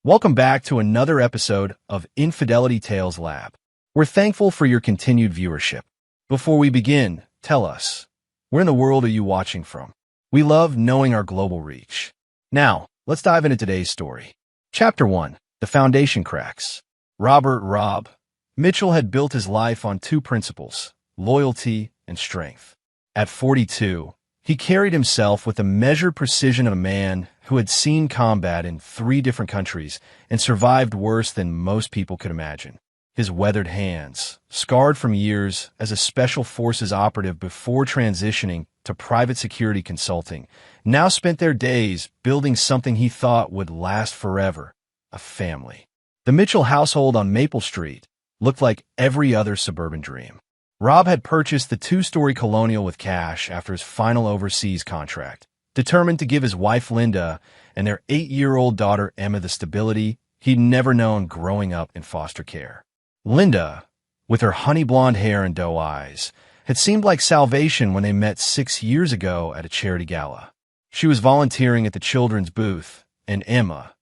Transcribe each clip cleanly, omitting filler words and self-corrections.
Welcome back to another episode of Infidelity Tales Lab. We're thankful for your continued viewership. Before we begin, tell us, where in the world are you watching from? We love knowing our global reach. Now, let's dive into today's story. Chapter 1. The Foundation Cracks. Rob Mitchell had built his life on two principles, loyalty and strength. At 42, he carried himself with the measured precision of a man who had seen combat in 3 different countries and survived worse than most people could imagine. His weathered hands, scarred from years as a special forces operative before transitioning to private security consulting, now spent their days building something he thought would last forever, a family. The Mitchell household on Maple Street looked like every other suburban dream. Rob had purchased the 2-story colonial with cash after his final overseas contract, determined to give his wife Linda and their 8-year-old daughter Emma the stability he'd never known growing up in foster care. Linda, with her honey blonde hair and doe eyes, had seemed like salvation when they met 6 years ago at a charity gala. She was volunteering at the children's booth, and Emma,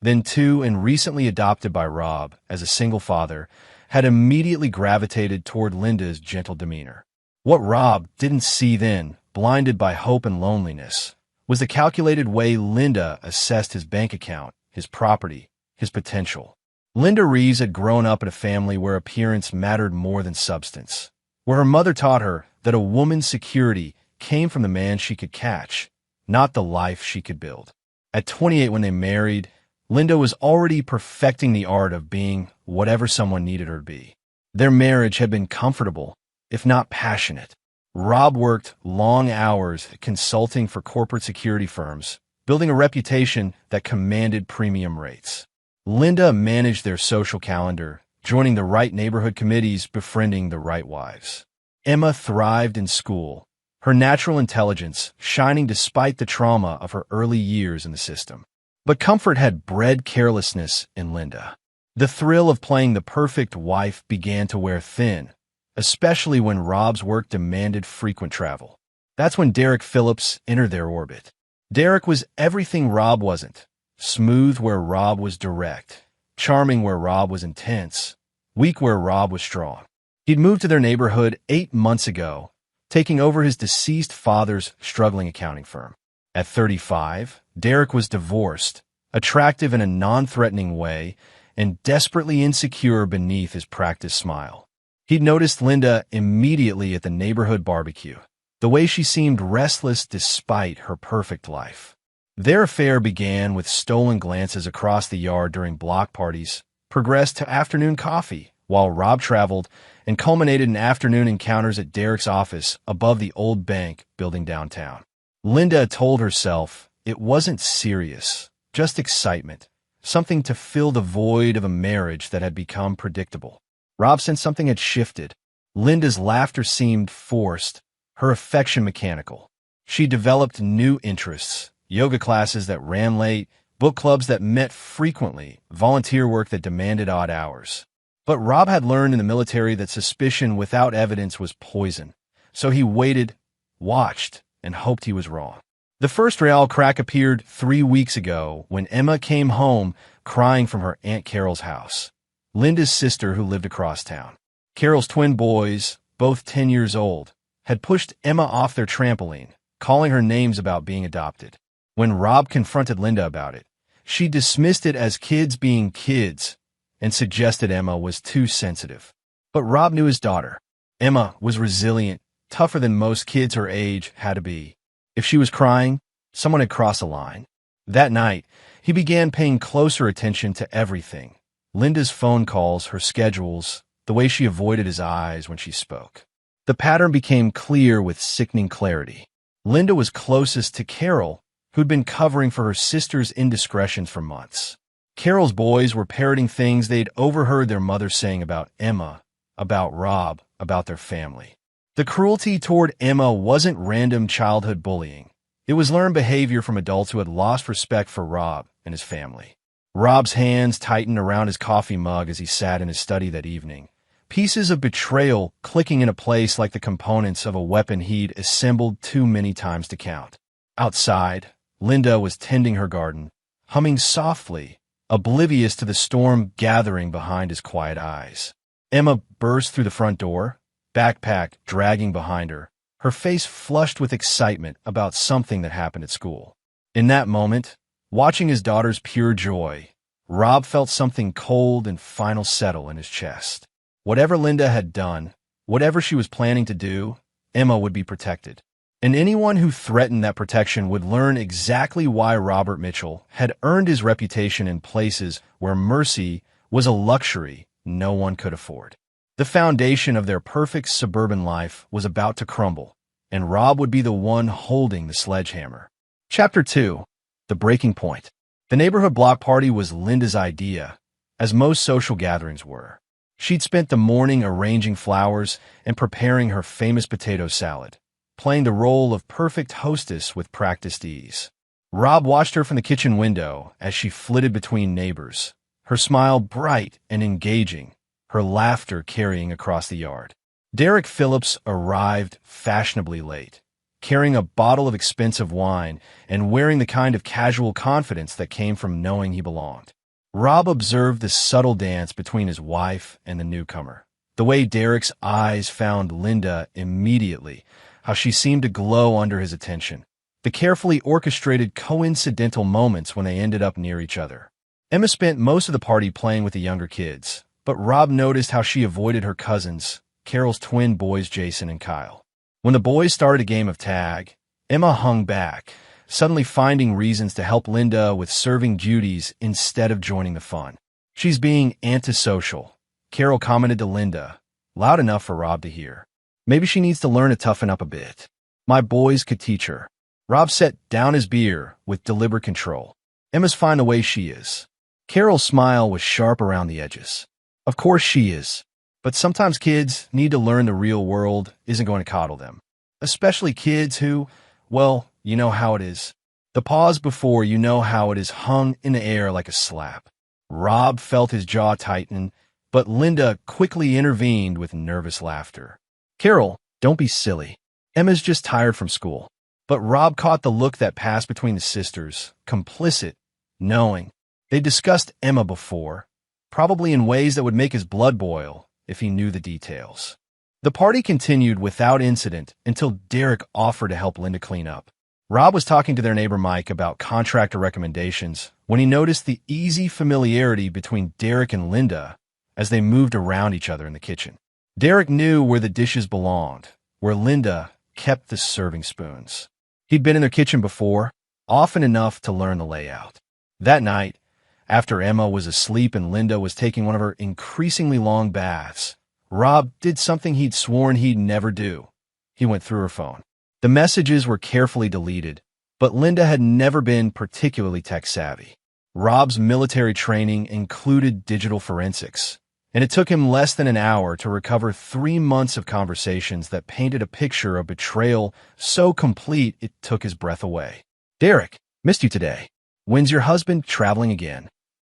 then 2 and recently adopted by Rob as a single father, had immediately gravitated toward Linda's gentle demeanor. What Rob didn't see then, blinded by hope and loneliness, was the calculated way Linda assessed his bank account, his property, his potential. Linda Reeves had grown up in a family where appearance mattered more than substance, where her mother taught her that a woman's security came from the man she could catch, not the life she could build. At 28 when they married, Linda was already perfecting the art of being whatever someone needed her to be. Their marriage had been comfortable, if not passionate. Rob worked long hours consulting for corporate security firms, building a reputation that commanded premium rates. Linda managed their social calendar, joining the right neighborhood committees, befriending the right wives. Emma thrived in school, her natural intelligence shining despite the trauma of her early years in the system. But comfort had bred carelessness in Linda. The thrill of playing the perfect wife began to wear thin, especially when Rob's work demanded frequent travel. That's when Derek Phillips entered their orbit. Derek was everything Rob wasn't. Smooth where Rob was direct, charming where Rob was intense, weak where Rob was strong. He'd moved to their neighborhood 8 months ago, taking over his deceased father's struggling accounting firm. At 35, Derek was divorced, attractive in a non-threatening way, and desperately insecure beneath his practiced smile. He'd noticed Linda immediately at the neighborhood barbecue, the way she seemed restless despite her perfect life. Their affair began with stolen glances across the yard during block parties, progressed to afternoon coffee while Rob traveled, and culminated in afternoon encounters at Derek's office above the old bank building downtown. Linda told herself it wasn't serious, just excitement, something to fill the void of a marriage that had become predictable. Rob sensed something had shifted. Linda's laughter seemed forced, her affection mechanical. She developed new interests, yoga classes that ran late, book clubs that met frequently, volunteer work that demanded odd hours. But Rob had learned in the military that suspicion without evidence was poison, so he waited, watched, and hoped he was wrong. The first real crack appeared 3 weeks ago when Emma came home crying from her Aunt Carol's house, Linda's sister who lived across town. Carol's twin boys, both 10 years old, had pushed Emma off their trampoline, calling her names about being adopted. When Rob confronted Linda about it, she dismissed it as kids being kids and suggested Emma was too sensitive. But Rob knew his daughter. Emma was resilient, tougher than most kids her age had to be. If she was crying, someone had crossed a line. That night, he began paying closer attention to everything. Linda's phone calls, her schedules, the way she avoided his eyes when she spoke. The pattern became clear with sickening clarity. Linda was closest to Carol, who'd been covering for her sister's indiscretions for months. Carol's boys were parroting things they'd overheard their mother saying about Emma, about Rob, about their family. The cruelty toward Emma wasn't random childhood bullying. It was learned behavior from adults who had lost respect for Rob and his family. Rob's hands tightened around his coffee mug as he sat in his study that evening, pieces of betrayal clicking into place like the components of a weapon he'd assembled too many times to count. Outside, Linda was tending her garden, humming softly oblivious to the storm gathering behind his quiet eyes. Emma burst through the front door, backpack dragging behind her face flushed with excitement about something that happened at school. In that moment, watching his daughter's pure joy, Rob felt something cold and final settle in his chest. Whatever Linda had done, whatever she was planning to do, Emma would be protected. And anyone who threatened that protection would learn exactly why Robert Mitchell had earned his reputation in places where mercy was a luxury no one could afford. The foundation of their perfect suburban life was about to crumble, and Rob would be the one holding the sledgehammer. Chapter 2. The Breaking Point. The neighborhood block party was Linda's idea, as most social gatherings were. She'd spent the morning arranging flowers and preparing her famous potato salad, playing the role of perfect hostess with practiced ease. Rob watched her from the kitchen window as she flitted between neighbors, her smile bright and engaging, her laughter carrying across the yard. Derek Phillips arrived fashionably late, carrying a bottle of expensive wine and wearing the kind of casual confidence that came from knowing he belonged. Rob observed the subtle dance between his wife and the newcomer. The way Derek's eyes found Linda immediately, how she seemed to glow under his attention. The carefully orchestrated coincidental moments when they ended up near each other. Emma spent most of the party playing with the younger kids, but Rob noticed how she avoided her cousins, Carol's twin boys Jason and Kyle. When the boys started a game of tag, Emma hung back, suddenly finding reasons to help Linda with serving duties instead of joining the fun. "She's being antisocial," Carol commented to Linda, loud enough for Rob to hear. "Maybe she needs to learn to toughen up a bit. My boys could teach her." Rob set down his beer with deliberate control. "Emma's fine the way she is." Carol's smile was sharp around the edges. "Of course she is. But sometimes kids need to learn the real world isn't going to coddle them. Especially kids who, well, you know how it is." The pause before "you know how it is" hung in the air like a slap. Rob felt his jaw tighten, but Linda quickly intervened with nervous laughter. "Carol, don't be silly. Emma's just tired from school." But Rob caught the look that passed between the sisters, complicit, knowing. They discussed Emma before, probably in ways that would make his blood boil if he knew the details. The party continued without incident until Derek offered to help Linda clean up. Rob was talking to their neighbor Mike about contractor recommendations when he noticed the easy familiarity between Derek and Linda as they moved around each other in the kitchen. Derek knew where the dishes belonged, where Linda kept the serving spoons. He'd been in their kitchen before, often enough to learn the layout. That night, after Emma was asleep and Linda was taking one of her increasingly long baths, Rob did something he'd sworn he'd never do. He went through her phone. The messages were carefully deleted, but Linda had never been particularly tech-savvy. Rob's military training included digital forensics, and it took him less than an hour to recover 3 months of conversations that painted a picture of betrayal so complete it took his breath away. "Derek, missed you today. When's your husband traveling again?"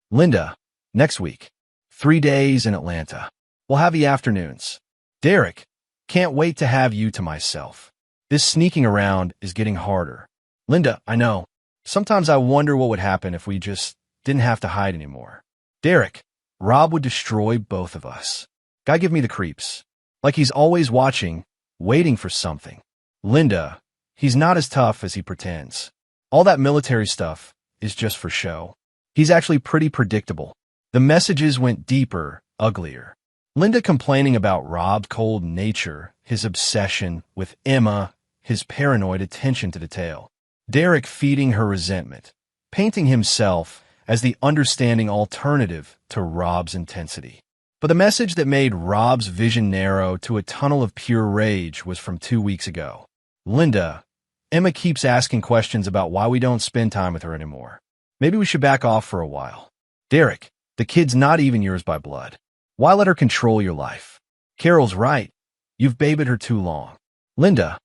"Linda, next week. 3 days in Atlanta. We'll have the afternoons." "Derek, can't wait to have you to myself. This sneaking around is getting harder." "Linda, I know. Sometimes I wonder what would happen if we just didn't have to hide anymore." "Derek, Rob would destroy both of us. Guy give me the creeps. Like he's always watching, waiting for something." "Linda, he's not as tough as he pretends. All that military stuff is just for show. He's actually pretty predictable." The messages went deeper, uglier. Linda complaining about Rob's cold nature, his obsession with Emma, his paranoid attention to detail. Derek feeding her resentment, painting himself as the understanding alternative to Rob's intensity. But the message that made Rob's vision narrow to a tunnel of pure rage was from 2 weeks ago. "Linda, Emma keeps asking questions about why we don't spend time with her anymore. Maybe we should back off for a while." "Derek, the kid's not even yours by blood. Why let her control your life?" "Carol's right. You've babied her too long." "Linda,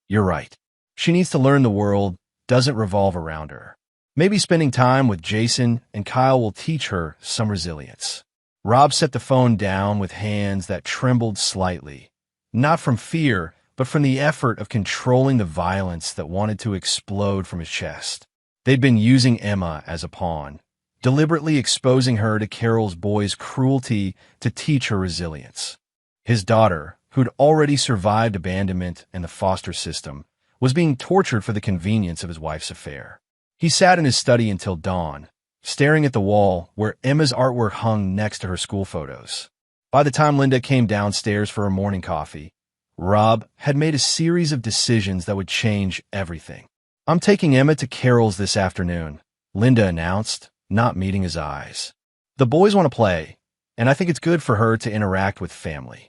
you're right. She needs to learn the world doesn't revolve around her. Maybe spending time with Jason and Kyle will teach her some resilience." Rob set the phone down with hands that trembled slightly, not from fear, but from the effort of controlling the violence that wanted to explode from his chest. They'd been using Emma as a pawn, deliberately exposing her to Carol's boy's cruelty to teach her resilience. His daughter, who'd already survived abandonment and the foster system, was being tortured for the convenience of his wife's affair. He sat in his study until dawn, staring at the wall where Emma's artwork hung next to her school photos. By the time Linda came downstairs for her morning coffee, Rob had made a series of decisions that would change everything. "I'm taking Emma to Carol's this afternoon," Linda announced, not meeting his eyes. "The boys want to play, and I think it's good for her to interact with family."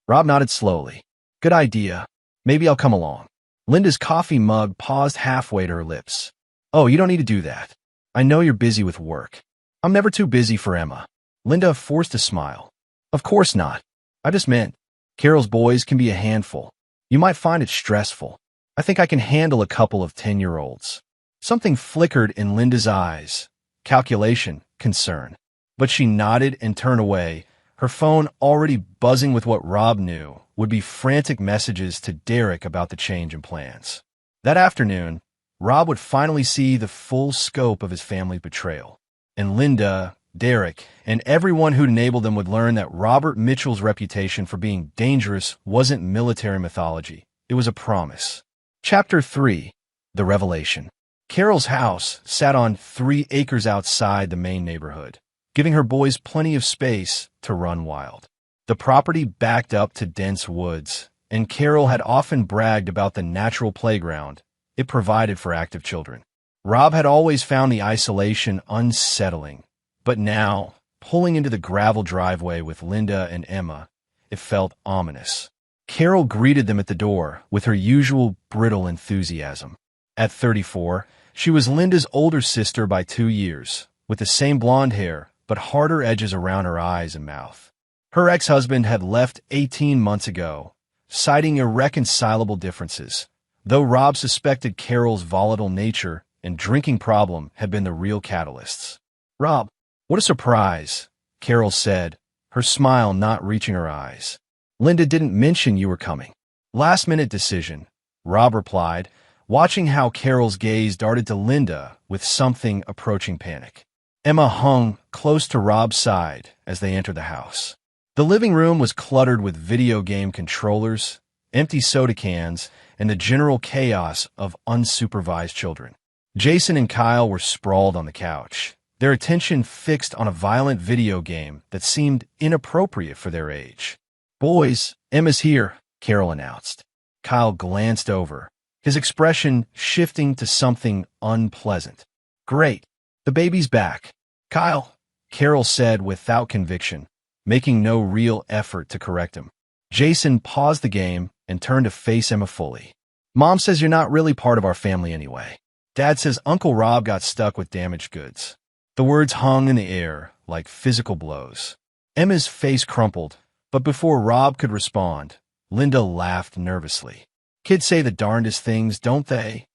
Rob nodded slowly. "Good idea. Maybe I'll come along." Linda's coffee mug paused halfway to her lips. "Oh, you don't need to do that. I know you're busy with work." "I'm never too busy for Emma." Linda forced a smile. "Of course not. I just meant, Carol's boys can be a handful. You might find it stressful. I think I can handle a couple of 10-year-olds. Something flickered in Linda's eyes. Calculation, concern. But she nodded and turned away, her phone already buzzing with what Rob knew would be frantic messages to Derek about the change in plans. That afternoon, Rob would finally see the full scope of his family's betrayal. And Linda, Derek, and everyone who'd enabled them would learn that Robert Mitchell's reputation for being dangerous wasn't military mythology. It was a promise. Chapter 3. The Revelation. Carol's house sat on 3 acres outside the main neighborhood, giving her boys plenty of space to run wild. The property backed up to dense woods, and Carol had often bragged about the natural playground it provided for active children. Rob had always found the isolation unsettling, but now, pulling into the gravel driveway with Linda and Emma, it felt ominous. Carol greeted them at the door with her usual brittle enthusiasm. At 34, she was Linda's older sister by 2 years, with the same blonde hair but harder edges around her eyes and mouth. Her ex-husband had left 18 months ago, citing irreconcilable differences, though Rob suspected Carol's volatile nature and drinking problem had been the real catalysts. "Rob, what a surprise," Carol said, her smile not reaching her eyes. "Linda didn't mention you were coming." "Last-minute decision," Rob replied, watching how Carol's gaze darted to Linda with something approaching panic. Emma hung close to Rob's side as they entered the house. The living room was cluttered with video game controllers, empty soda cans, and the general chaos of unsupervised children. Jason and Kyle were sprawled on the couch, their attention fixed on a violent video game that seemed inappropriate for their age. "Boys, Emma's here," Carol announced. Kyle glanced over, his expression shifting to something unpleasant. "Great, the baby's back." "Kyle," Carol said without conviction, making no real effort to correct him. Jason paused the game and turned to face Emma fully. "Mom says you're not really part of our family anyway. Dad says Uncle Rob got stuck with damaged goods." The words hung in the air like physical blows. Emma's face crumpled, but before Rob could respond, Linda laughed nervously. "Kids say the darndest things, don't they?"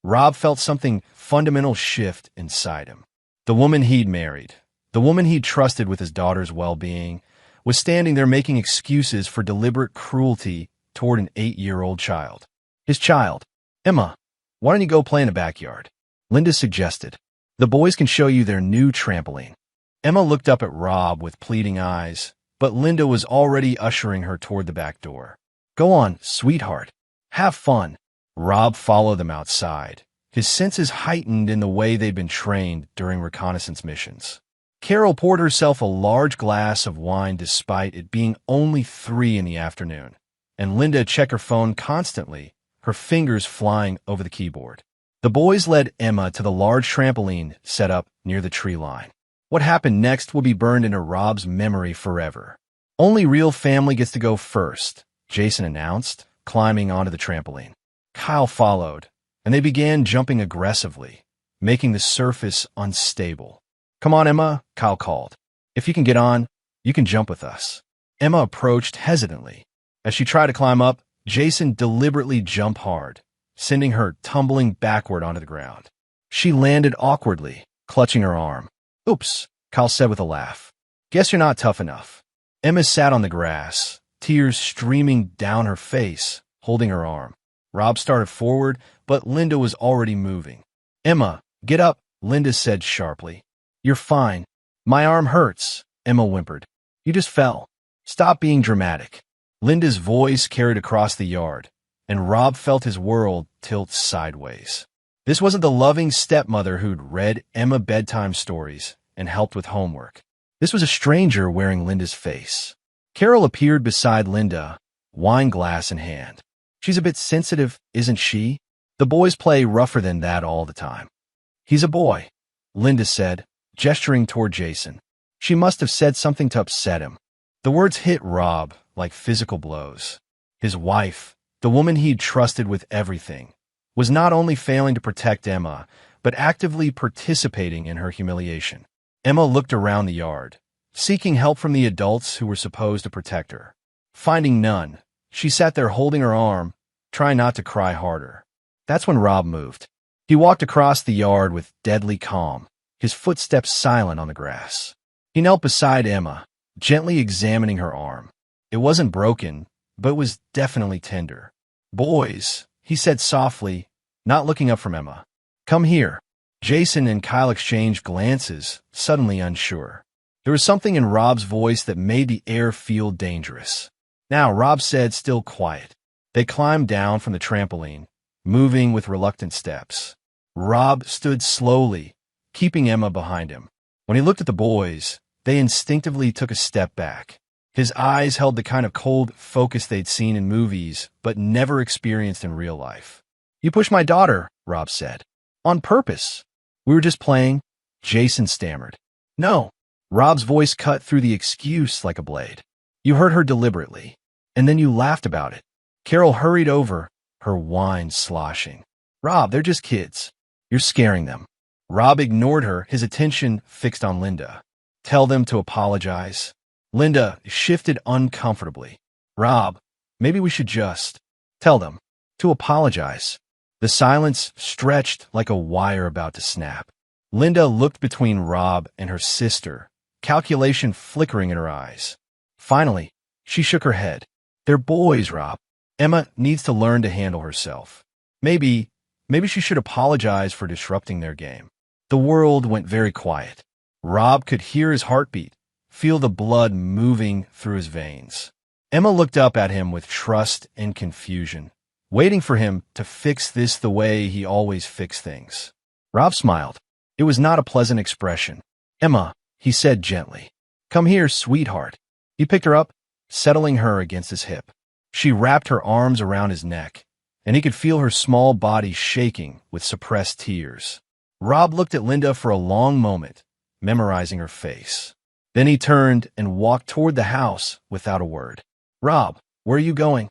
Rob felt something fundamental shift inside him. The woman he'd married, the woman he'd trusted with his daughter's well-being, was standing there making excuses for deliberate cruelty toward an 8-year-old child. His child. "Emma, why don't you go play in the backyard?" Linda suggested. "The boys can show you their new trampoline." Emma looked up at Rob with pleading eyes, but Linda was already ushering her toward the back door. "Go on, sweetheart. Have fun." Rob followed them outside, his senses heightened in the way they'd been trained during reconnaissance missions. Carol poured herself a large glass of wine despite it being only 3 in the afternoon, and Linda checked her phone constantly, her fingers flying over the keyboard. The boys led Emma to the large trampoline set up near the tree line. What happened next will be burned into Rob's memory forever. "Only real family gets to go first," Jason announced, climbing onto the trampoline. Kyle followed, and they began jumping aggressively, making the surface unstable. "Come on, Emma," Kyle called. "If you can get on, you can jump with us." Emma approached hesitantly. As she tried to climb up, Jason deliberately jumped hard, sending her tumbling backward onto the ground. She landed awkwardly, clutching her arm. "Oops," Kyle said with a laugh. "Guess you're not tough enough." Emma sat on the grass, tears streaming down her face, holding her arm. Rob started forward, but Linda was already moving. "Emma, get up," Linda said sharply. You're fine. My arm hurts, Emma whimpered. You just fell. Stop being dramatic. Linda's voice carried across the yard, and Rob felt his world tilt sideways. This wasn't the loving stepmother who'd read Emma bedtime stories and helped with homework. This was a stranger wearing Linda's face. Carol appeared beside Linda, wine glass in hand. She's a bit sensitive, isn't she? The boys play rougher than that all the time. He's a boy, Linda said, gesturing toward Jason. She must have said something to upset him. The words hit Rob like physical blows. His wife, the woman he'd trusted with everything, was not only failing to protect Emma, but actively participating in her humiliation. Emma looked around the yard, seeking help from the adults who were supposed to protect her. Finding none, she sat there holding her arm, trying not to cry harder. That's when Rob moved. He walked across the yard with deadly calm, his footsteps silent on the grass. He knelt beside Emma, gently examining her arm. It wasn't broken, but it was definitely tender. Boys, he said softly, not looking up from Emma. Come here. Jason and Kyle exchanged glances, suddenly unsure. There was something in Rob's voice that made the air feel dangerous. Now, Rob said, still quiet. They climbed down from the trampoline, moving with reluctant steps. Rob stood slowly, keeping Emma behind him. When he looked at the boys, they instinctively took a step back. His eyes held the kind of cold focus they'd seen in movies, but never experienced in real life. You pushed my daughter, Rob said. On purpose. We were just playing, Jason stammered. No. Rob's voice cut through the excuse like a blade. You hurt her deliberately, and then you laughed about it. Carol hurried over, her wine sloshing. Rob, they're just kids. You're scaring them. Rob ignored her, his attention fixed on Linda. Tell them to apologize. Linda shifted uncomfortably. Rob, maybe we should just tell them to apologize. The silence stretched like a wire about to snap. Linda looked between Rob and her sister, calculation flickering in her eyes. Finally, she shook her head. They're boys, Rob. Emma needs to learn to handle herself. Maybe she should apologize for disrupting their game. The world went very quiet. Rob could hear his heartbeat, feel the blood moving through his veins. Emma looked up at him with trust and confusion, waiting for him to fix this the way he always fixed things. Rob smiled. It was not a pleasant expression. Emma, he said gently. Come here, sweetheart. He picked her up, settling her against his hip. She wrapped her arms around his neck, and he could feel her small body shaking with suppressed tears. Rob looked at Linda for a long moment, memorizing her face. Then he turned and walked toward the house without a word. Rob, where are you going?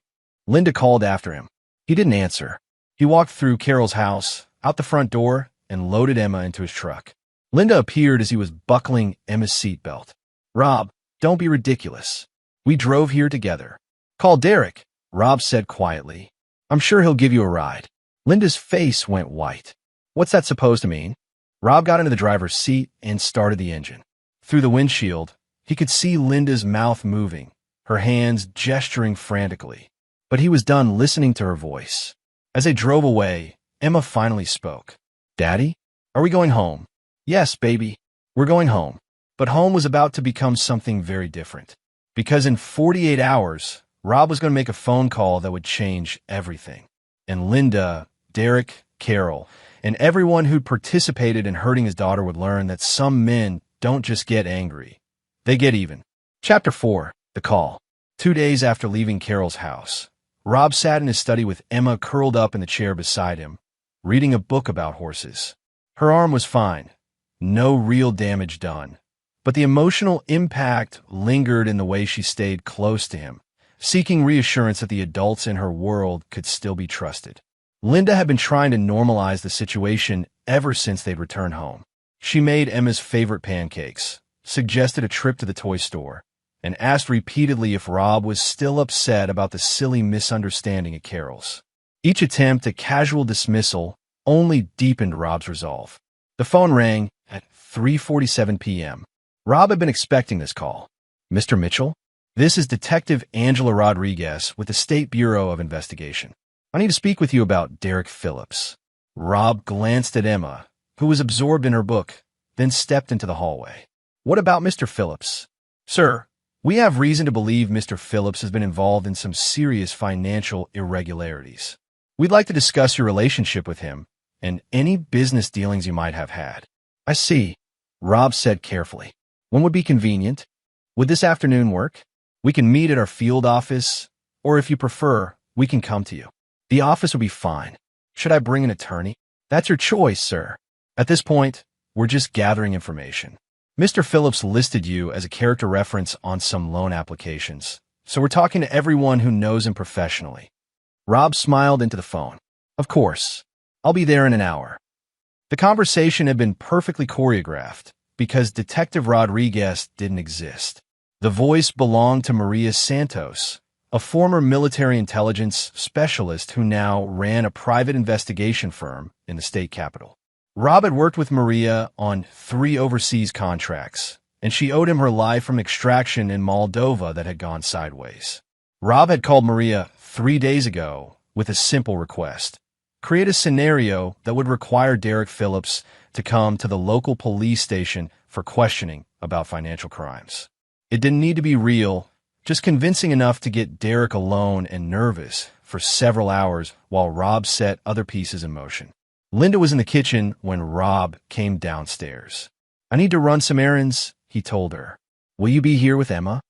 Linda called after him. He didn't answer. He walked through Carol's house, out the front door, and loaded Emma into his truck. Linda appeared as he was buckling Emma's seatbelt. Rob, don't be ridiculous. We drove here together. Call Derek, Rob said quietly. I'm sure he'll give you a ride. Linda's face went white. What's that supposed to mean? Rob got into the driver's seat and started the engine. Through the windshield, he could see Linda's mouth moving, her hands gesturing frantically. But he was done listening to her voice. As they drove away, Emma finally spoke. Daddy, are we going home? Yes, baby, we're going home. But home was about to become something very different. Because in 48 hours, Rob was going to make a phone call that would change everything. And Linda, Derek, Carol, and everyone who'd participated in hurting his daughter would learn that some men don't just get angry. They get even. Chapter 4, The Call. 2 days after leaving Carol's house, Rob sat in his study with Emma curled up in the chair beside him, reading a book about horses. Her arm was fine. No real damage done. But the emotional impact lingered in the way she stayed close to him, seeking reassurance that the adults in her world could still be trusted. Linda had been trying to normalize the situation ever since they'd returned home. She made Emma's favorite pancakes, suggested a trip to the toy store, and asked repeatedly if Rob was still upset about the silly misunderstanding at Carol's. Each attempt at casual dismissal only deepened Rob's resolve. The phone rang at 3:47 p.m. Rob had been expecting this call. Mr. Mitchell? This is Detective Angela Rodriguez with the State Bureau of Investigation. I need to speak with you about Derek Phillips. Rob glanced at Emma, who was absorbed in her book, then stepped into the hallway. "What about Mr. Phillips?" "Sir, we have reason to believe Mr. Phillips has been involved in some serious financial irregularities. We'd like to discuss your relationship with him and any business dealings you might have had." "I see," Rob said carefully. "When would be convenient? Would this afternoon work? We can meet at our field office, or if you prefer, we can come to you." "The office would be fine. Should I bring an attorney?" "That's your choice, sir. At this point, we're just gathering information. Mr. Phillips listed you as a character reference on some loan applications, so we're talking to everyone who knows him professionally." Rob smiled into the phone. "Of course. I'll be there in an hour." The conversation had been perfectly choreographed because Detective Rodriguez didn't exist. The voice belonged to Maria Santos, a former military intelligence specialist who now ran a private investigation firm in the state capital. Rob had worked with Maria on 3 overseas contracts, and she owed him her life from extraction in Moldova that had gone sideways. Rob had called Maria 3 days ago with a simple request: create a scenario that would require Derek Phillips to come to the local police station for questioning about financial crimes. It didn't need to be real, just convincing enough to get Derek alone and nervous for several hours while Rob set other pieces in motion. Linda was in the kitchen when Rob came downstairs. "I need to run some errands," he told her. "Will you be here with Emma?"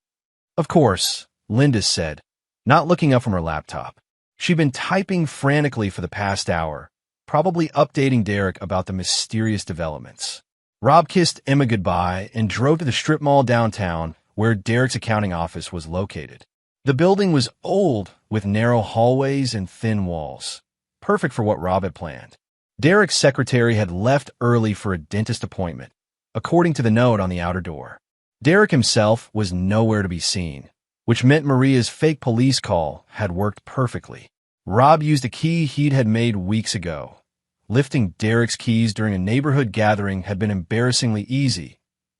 "Of course," Linda said, not looking up from her laptop. She'd been typing frantically for the past hour, probably updating Derek about the mysterious developments. Rob kissed Emma goodbye and drove to the strip mall downtown where Derek's accounting office was located. The building was old, with narrow hallways and thin walls, perfect for what Rob had planned. Derek's secretary had left early for a dentist appointment, according to the note on the outer door. Derek himself was nowhere to be seen, which meant Maria's fake police call had worked perfectly. Rob used a key he'd had made weeks ago. Lifting Derek's keys during a neighborhood gathering had been embarrassingly easy,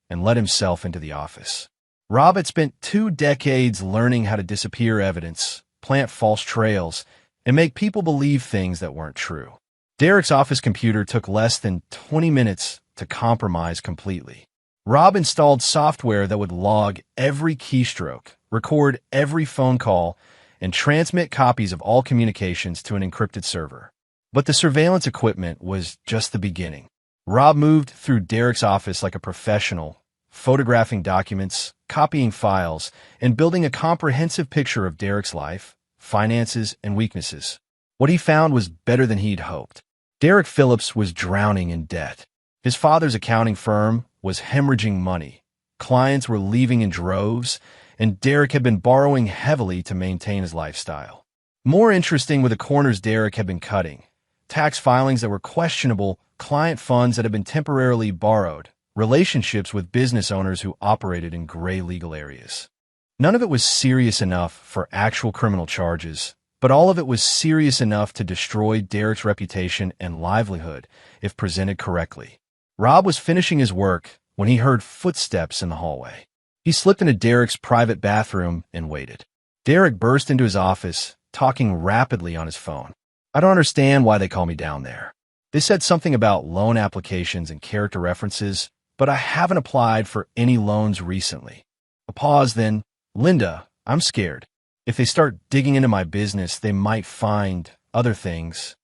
and let himself into the office. Rob had spent 2 decades learning how to disappear evidence, plant false trails, and make people believe things that weren't true. Derek's office computer took less than 20 minutes to compromise completely. Rob installed software that would log every keystroke, record every phone call, and transmit copies of all communications to an encrypted server. But the surveillance equipment was just the beginning. Rob moved through Derek's office like a professional, photographing documents, copying files, and building a comprehensive picture of Derek's life, finances, and weaknesses. What he found was better than he'd hoped. Derek Phillips was drowning in debt. His father's accounting firm was hemorrhaging money. Clients were leaving in droves, and Derek had been borrowing heavily to maintain his lifestyle. More interesting were the corners Derek had been cutting: tax filings that were questionable, client funds that had been temporarily borrowed, relationships with business owners who operated in gray legal areas. None of it was serious enough for actual criminal charges, but all of it was serious enough to destroy Derek's reputation and livelihood if presented correctly. Rob was finishing his work when he heard footsteps in the hallway. He slipped into Derek's private bathroom and waited. Derek burst into his office, talking rapidly on his phone. "I don't understand why they call me down there. They said something about loan applications and character references, but I haven't applied for any loans recently." A pause, then, "Linda, I'm scared. If they start digging into my business, they might find other things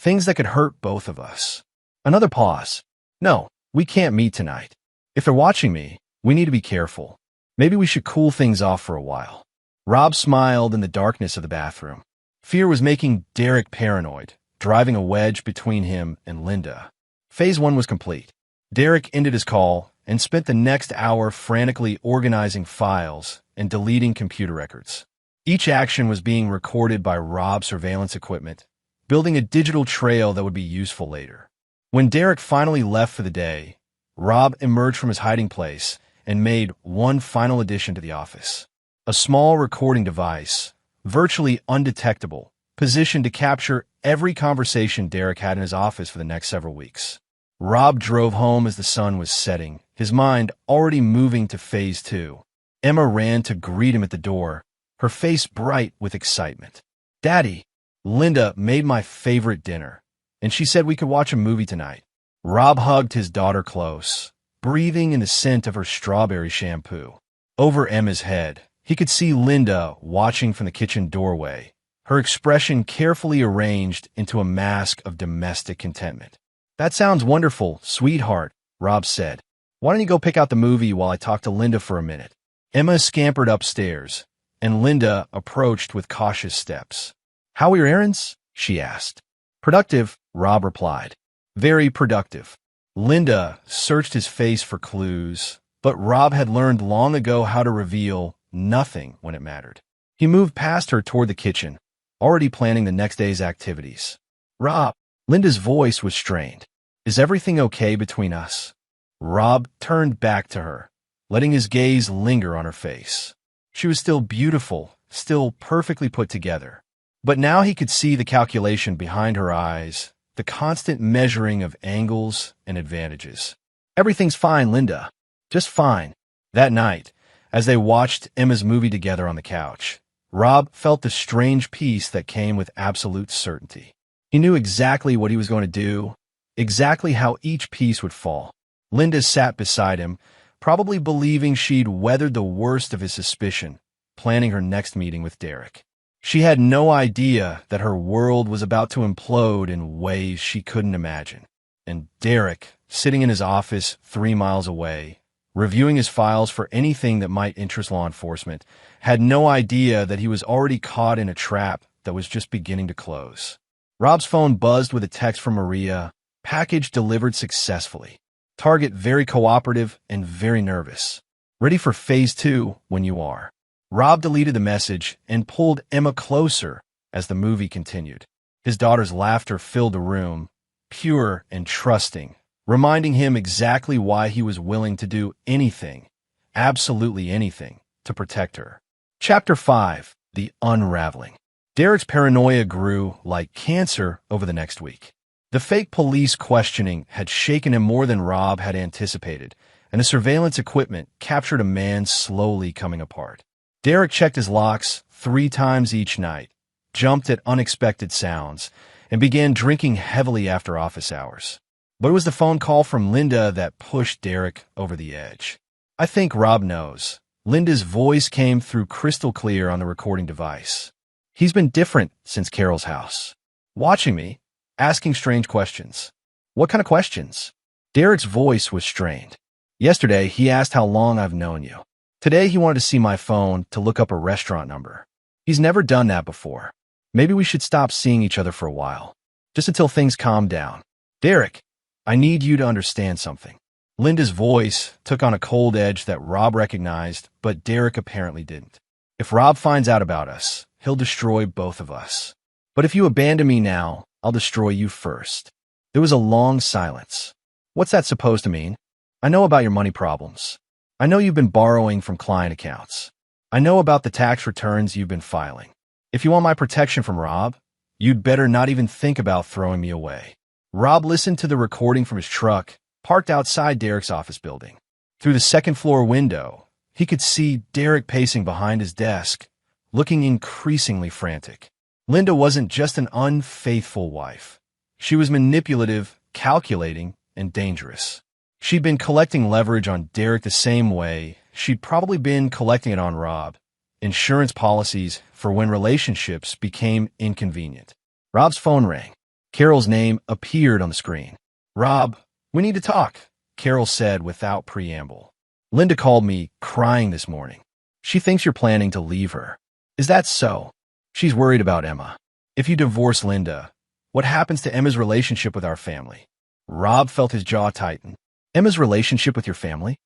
that could hurt both of us." Another pause. "No, we can't meet tonight. If they're watching me, we need to be careful. Maybe we should cool things off for a while." Rob smiled in the darkness of the bathroom. Fear was making Derek paranoid, driving a wedge between him and Linda. Phase 1 was complete. Derek ended his call and spent the next hour frantically organizing files and deleting computer records. Each action was being recorded by Rob's surveillance equipment, building a digital trail that would be useful later. When Derek finally left for the day, Rob emerged from his hiding place and made one final addition to the office. A small recording device, virtually undetectable, positioned to capture every conversation Derek had in his office for the next several weeks. Rob drove home as the sun was setting, his mind already moving to Phase 2. Emma ran to greet him at the door, her face bright with excitement. "Daddy, Linda made my favorite dinner, and she said we could watch a movie tonight." Rob hugged his daughter close, breathing in the scent of her strawberry shampoo. Over Emma's head, he could see Linda watching from the kitchen doorway, her expression carefully arranged into a mask of domestic contentment. "That sounds wonderful, sweetheart," Rob said. "Why don't you go pick out the movie while I talk to Linda for a minute?" Emma scampered upstairs, and Linda approached with cautious steps. "How were your errands?" she asked. "Productive," Rob replied. "Very productive." Linda searched his face for clues, but Rob had learned long ago how to reveal nothing when it mattered. He moved past her toward the kitchen, already planning the next day's activities. "Rob," Linda's voice was strained. "Is everything okay between us?" Rob turned back to her, letting his gaze linger on her face. She was still beautiful, still perfectly put together. But now he could see the calculation behind her eyes, the constant measuring of angles and advantages. "Everything's fine, Linda. Just fine." That night, as they watched Emma's movie together on the couch, Rob felt the strange peace that came with absolute certainty. He knew exactly what he was going to do, exactly how each piece would fall. Linda sat beside him, probably believing she'd weathered the worst of his suspicion, planning her next meeting with Derek. She had no idea that her world was about to implode in ways she couldn't imagine. And Derek, sitting in his office 3 miles away, reviewing his files for anything that might interest law enforcement, had no idea that he was already caught in a trap that was just beginning to close. Rob's phone buzzed with a text from Maria, "Package delivered successfully. Target very cooperative and very nervous. Ready for phase 2 when you are." Rob deleted the message and pulled Emma closer as the movie continued. His daughter's laughter filled the room, pure and trusting, reminding him exactly why he was willing to do anything, absolutely anything, to protect her. Chapter 5. The Unraveling. Derek's paranoia grew like cancer over the next week. The fake police questioning had shaken him more than Rob had anticipated, and the surveillance equipment captured a man slowly coming apart. Derek checked his locks 3 times each night, jumped at unexpected sounds, and began drinking heavily after office hours. But it was the phone call from Linda that pushed Derek over the edge. "I think Rob knows." Linda's voice came through crystal clear on the recording device. "He's been different since Carol's house. Watching me, asking strange questions." "What kind of questions?" Derek's voice was strained. "Yesterday, he asked how long I've known you. Today, he wanted to see my phone to look up a restaurant number. He's never done that before. Maybe we should stop seeing each other for a while, just until things calm down." "Derek, I need you to understand something." Linda's voice took on a cold edge that Rob recognized, but Derek apparently didn't. "If Rob finds out about us, he'll destroy both of us. But if you abandon me now, I'll destroy you first." There was a long silence. "What's that supposed to mean? I know about your money problems. I know you've been borrowing from client accounts. I know about the tax returns you've been filing. If you want my protection from Rob, you'd better not even think about throwing me away." Rob listened to the recording from his truck, parked outside Derek's office building. Through the second-floor window, he could see Derek pacing behind his desk, looking increasingly frantic. Linda wasn't just an unfaithful wife. She was manipulative, calculating, and dangerous. She'd been collecting leverage on Derek the same way she'd probably been collecting it on Rob. Insurance policies for when relationships became inconvenient. Rob's phone rang. Carol's name appeared on the screen. "Rob, we need to talk," Carol said without preamble. "Linda called me crying this morning. She thinks you're planning to leave her. Is that so? She's worried about Emma. If you divorce Linda, what happens to Emma's relationship with our family?" Rob felt his jaw tighten. "Emma's relationship with your family?"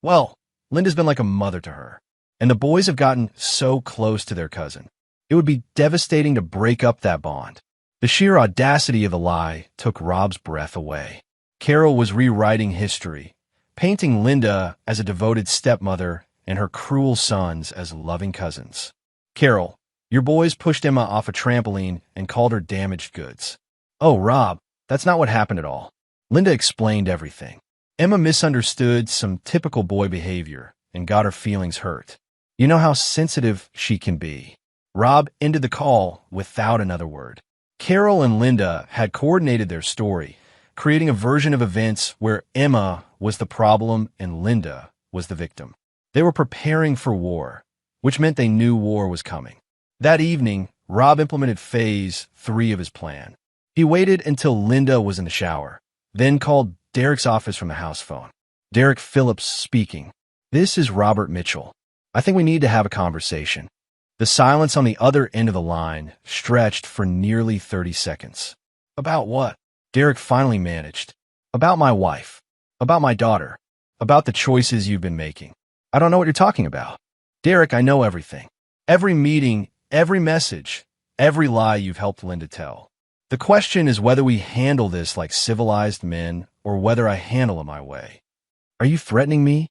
"Well, Linda's been like a mother to her, and the boys have gotten so close to their cousin. It would be devastating to break up that bond." The sheer audacity of the lie took Rob's breath away. Carol was rewriting history, painting Linda as a devoted stepmother and her cruel sons as loving cousins. "Carol, your boys pushed Emma off a trampoline and called her damaged goods." "Oh, Rob, that's not what happened at all." Linda explained everything. Emma misunderstood some typical boy behavior and got her feelings hurt. You know how sensitive she can be. Rob ended the call without another word. Carol and Linda had coordinated their story, creating a version of events where Emma was the problem and Linda was the victim. They were preparing for war, which meant they knew war was coming. That evening, Rob implemented phase 3 of his plan. He waited until Linda was in the shower, then called Derek's office from the house phone. Derek Phillips speaking. This is Robert Mitchell. I think we need to have a conversation. The silence on the other end of the line stretched for nearly 30 seconds. About what? Derek finally managed. About my wife. About my daughter. About the choices you've been making. I don't know what you're talking about. Derek, I know everything. Every meeting, every message, every lie you've helped Linda tell. The question is whether we handle this like civilized men or whether I handle it my way. Are you threatening me?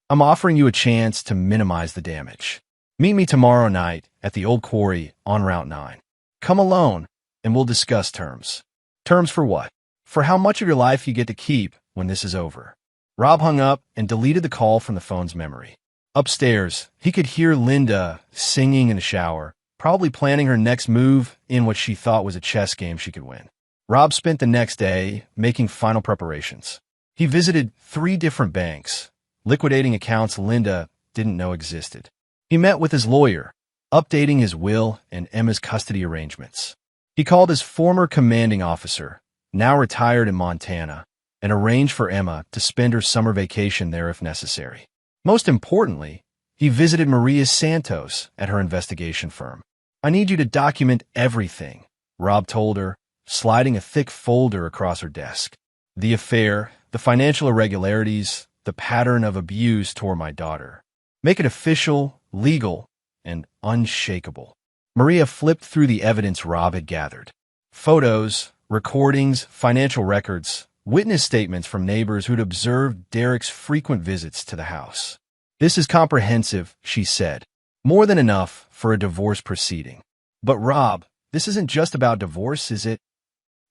I'm offering you a chance to minimize the damage. Meet me tomorrow night at the old quarry on Route 9. Come alone, and we'll discuss terms. Terms for what? For how much of your life you get to keep when this is over. Rob hung up and deleted the call from the phone's memory. Upstairs, he could hear Linda singing in the shower, probably planning her next move in what she thought was a chess game she could win. Rob spent the next day making final preparations. He visited 3 different banks, liquidating accounts Linda didn't know existed. He met with his lawyer, updating his will and Emma's custody arrangements. He called his former commanding officer, now retired in Montana, and arranged for Emma to spend her summer vacation there if necessary. Most importantly, he visited Maria Santos at her investigation firm. I need you to document everything, Rob told her, sliding a thick folder across her desk. The affair, the financial irregularities, the pattern of abuse toward my daughter. Make it official, legal, and unshakable. Maria flipped through the evidence Rob had gathered. Photos, recordings, financial records, witness statements from neighbors who'd observed Derek's frequent visits to the house. This is comprehensive, she said. More than enough for a divorce proceeding. But Rob, this isn't just about divorce, is it?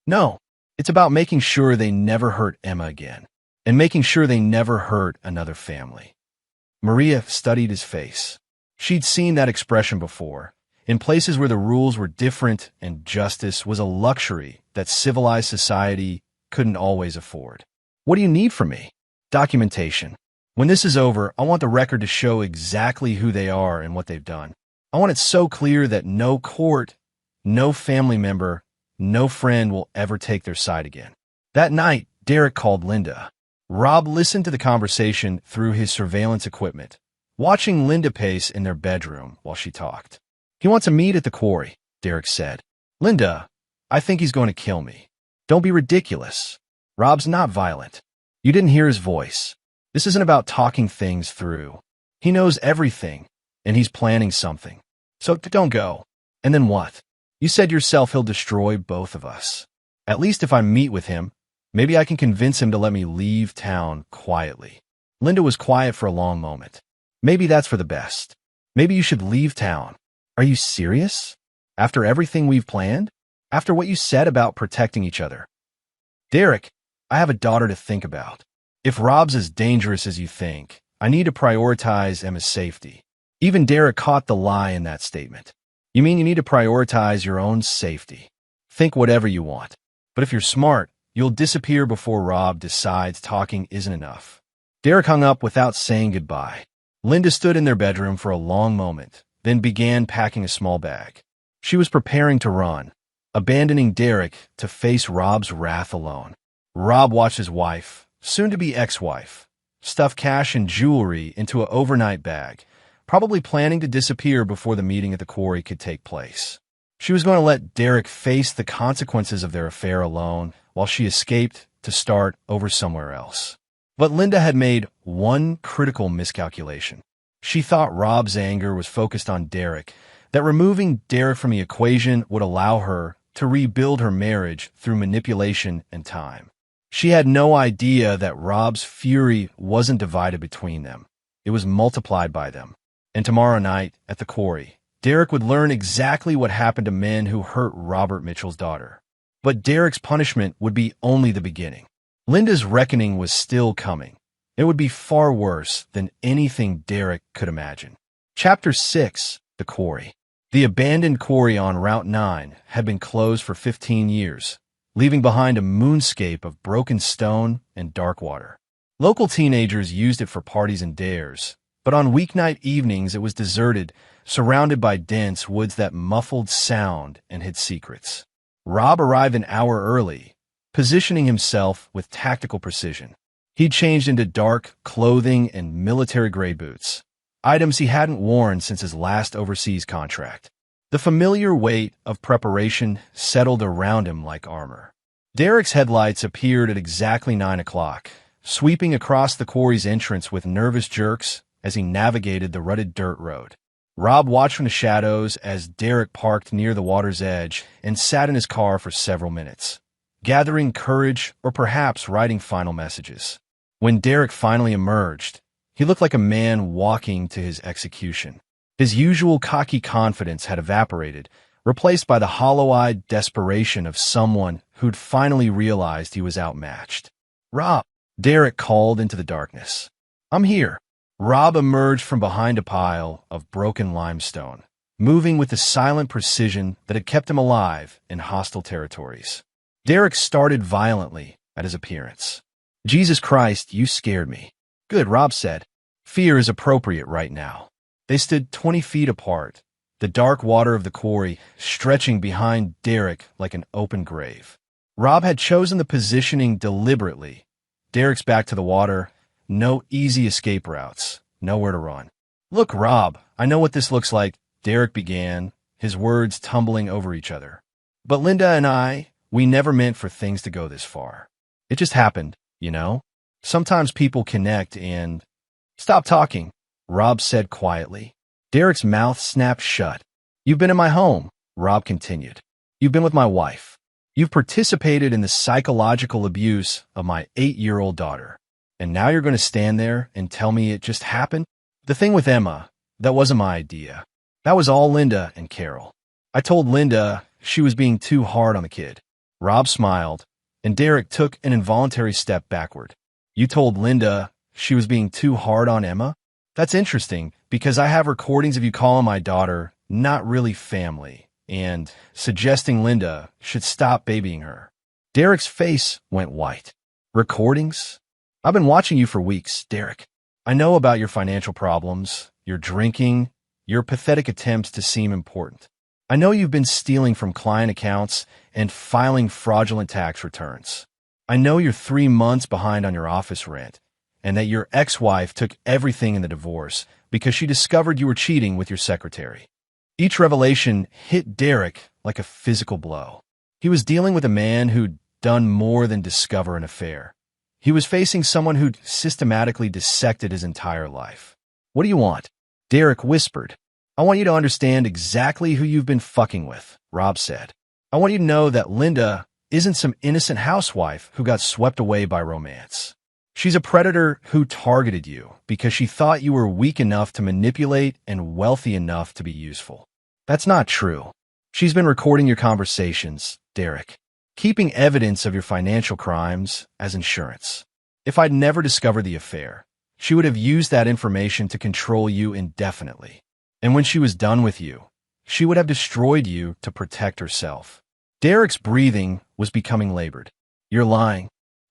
No, it's about making sure they never hurt Emma again, and making sure they never hurt another family. Maria studied his face. She'd seen that expression before, in places where the rules were different and justice was a luxury that civilized society couldn't always afford. What do you need from me? Documentation. When this is over, I want the record to show exactly who they are and what they've done. I want it so clear that no court, no family member, no friend will ever take their side again. That night, Derek called Linda. Rob listened to the conversation through his surveillance equipment, watching Linda pace in their bedroom while she talked. He wants to meet at the quarry, Derek said. Linda, I think he's going to kill me. Don't be ridiculous. Rob's not violent. You didn't hear his voice. This isn't about talking things through. He knows everything, and he's planning something. So don't go. And then what? You said yourself he'll destroy both of us. At least if I meet with him, maybe I can convince him to let me leave town quietly. Linda was quiet for a long moment. Maybe that's for the best. Maybe you should leave town. Are you serious? After everything we've planned? After what you said about protecting each other? Derek, I have a daughter to think about. If Rob's as dangerous as you think, I need to prioritize Emma's safety. Even Derek caught the lie in that statement. You mean you need to prioritize your own safety? Think whatever you want. But if you're smart, you'll disappear before Rob decides talking isn't enough. Derek hung up without saying goodbye. Linda stood in their bedroom for a long moment, then began packing a small bag. She was preparing to run, abandoning Derek to face Rob's wrath alone. Rob watched his wife, soon-to-be ex-wife, stuff cash and jewelry into an overnight bag, probably planning to disappear before the meeting at the quarry could take place. She was going to let Derek face the consequences of their affair alone while she escaped to start over somewhere else. But Linda had made one critical miscalculation. She thought Rob's anger was focused on Derek, that removing Derek from the equation would allow her to rebuild her marriage through manipulation and time. She had no idea that Rob's fury wasn't divided between them. It was multiplied by them. And tomorrow night, at the quarry, Derek would learn exactly what happened to men who hurt Robert Mitchell's daughter. But Derek's punishment would be only the beginning. Linda's reckoning was still coming. It would be far worse than anything Derek could imagine. Chapter 6, The Quarry. The abandoned quarry on Route 9 had been closed for 15 years, leaving behind a moonscape of broken stone and dark water. Local teenagers used it for parties and dares, but on weeknight evenings it was deserted, surrounded by dense woods that muffled sound and hid secrets. Rob arrived an hour early, positioning himself with tactical precision. He changed into dark clothing and military-grade boots, items he hadn't worn since his last overseas contract. The familiar weight of preparation settled around him like armor. Derek's headlights appeared at exactly 9 o'clock, sweeping across the quarry's entrance with nervous jerks as he navigated the rutted dirt road. Rob watched from the shadows as Derek parked near the water's edge and sat in his car for several minutes, gathering courage or perhaps writing final messages. When Derek finally emerged, he looked like a man walking to his execution. His usual cocky confidence had evaporated, replaced by the hollow-eyed desperation of someone who'd finally realized he was outmatched. "Rob," Derek called into the darkness. "I'm here." Rob emerged from behind a pile of broken limestone, moving with the silent precision that had kept him alive in hostile territories. Derek started violently at his appearance. "Jesus Christ, you scared me." "Good," Rob said. "Fear is appropriate right now." They stood 20 feet apart, the dark water of the quarry stretching behind Derek like an open grave. Rob had chosen the positioning deliberately. Derek's back to the water, no easy escape routes, nowhere to run. "Look, Rob, I know what this looks like," Derek began, his words tumbling over each other. "But Linda and I, we never meant for things to go this far. It just happened, you know? Sometimes people connect and—" "Stop talking," Rob said quietly. Derek's mouth snapped shut. "You've been in my home," Rob continued. "You've been with my wife. You've participated in the psychological abuse of my 8-year-old daughter. And now you're going to stand there and tell me it just happened? The thing with Emma, that wasn't my idea. That was all Linda and Carol. I told Linda she was being too hard on the kid." Rob smiled, and Derek took an involuntary step backward. "You told Linda she was being too hard on Emma? That's interesting, because I have recordings of you calling my daughter not really family and suggesting Linda should stop babying her." Derek's face went white. "Recordings? I've been watching you for weeks, Derek. I know about your financial problems, your drinking, your pathetic attempts to seem important. I know you've been stealing from client accounts and filing fraudulent tax returns. I know you're 3 months behind on your office rent, and that your ex-wife took everything in the divorce because she discovered you were cheating with your secretary." Each revelation hit Derek like a physical blow. He was dealing with a man who'd done more than discover an affair. He was facing someone who'd systematically dissected his entire life. "What do you want?" Derek whispered. "I want you to understand exactly who you've been fucking with," Rob said. "I want you to know that Linda isn't some innocent housewife who got swept away by romance. She's a predator who targeted you because she thought you were weak enough to manipulate and wealthy enough to be useful. That's not true. She's been recording your conversations, Derek, keeping evidence of your financial crimes as insurance. If I'd never discovered the affair, she would have used that information to control you indefinitely. And when she was done with you, she would have destroyed you to protect herself." Derek's breathing was becoming labored. "You're lying."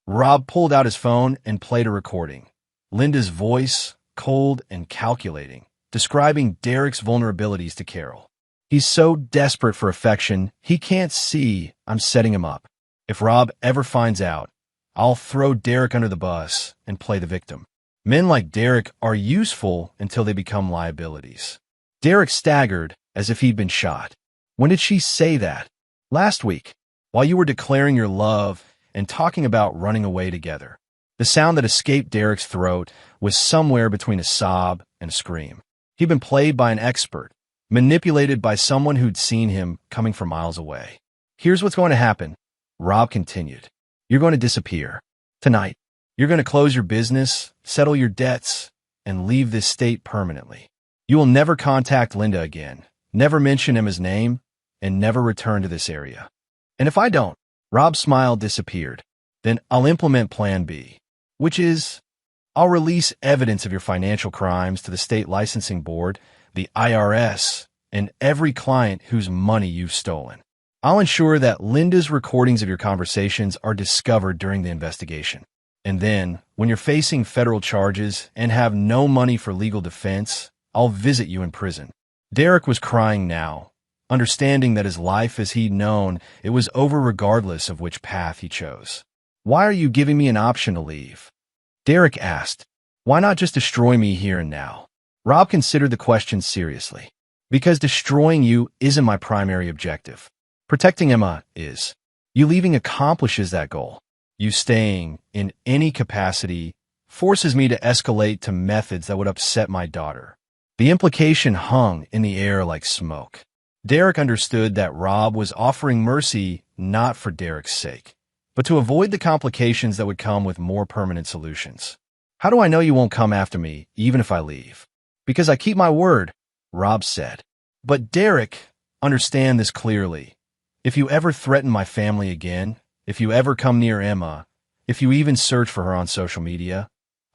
Rob pulled out his phone and played a recording. Linda's voice, cold and calculating, describing Derek's vulnerabilities to Carol. "He's so desperate for affection, he can't see I'm setting him up. If Rob ever finds out, I'll throw Derek under the bus and play the victim. Men like Derek are useful until they become liabilities." Derek staggered as if he'd been shot. "When did she say that?" "Last week, while you were declaring your love and talking about running away together." The sound that escaped Derek's throat was somewhere between a sob and a scream. He'd been played by an expert, manipulated by someone who'd seen him coming from miles away. "Here's what's going to happen," Rob continued. "You're going to disappear. Tonight. You're going to close your business, settle your debts, and leave this state permanently. You will never contact Linda again, never mention Emma's name, and never return to this area. And if I don't," Rob's smile disappeared, "then I'll implement Plan B, which is I'll release evidence of your financial crimes to the state licensing board, the IRS, and every client whose money you've stolen. I'll ensure that Linda's recordings of your conversations are discovered during the investigation. And then, when you're facing federal charges and have no money for legal defense, I'll visit you in prison." Derek was crying now, understanding that his life as he'd known it was over regardless of which path he chose. "Why are you giving me an option to leave?" Derek asked. "Why not just destroy me here and now?" Rob considered the question seriously. "Because destroying you isn't my primary objective. Protecting Emma is. You leaving accomplishes that goal. You staying, in any capacity, forces me to escalate to methods that would upset my daughter." The implication hung in the air like smoke. Derek understood that Rob was offering mercy not for Derek's sake, but to avoid the complications that would come with more permanent solutions. "How do I know you won't come after me, even if I leave?" "Because I keep my word," Rob said. "But Derek, understand this clearly. If you ever threaten my family again, if you ever come near Emma, if you even search for her on social media,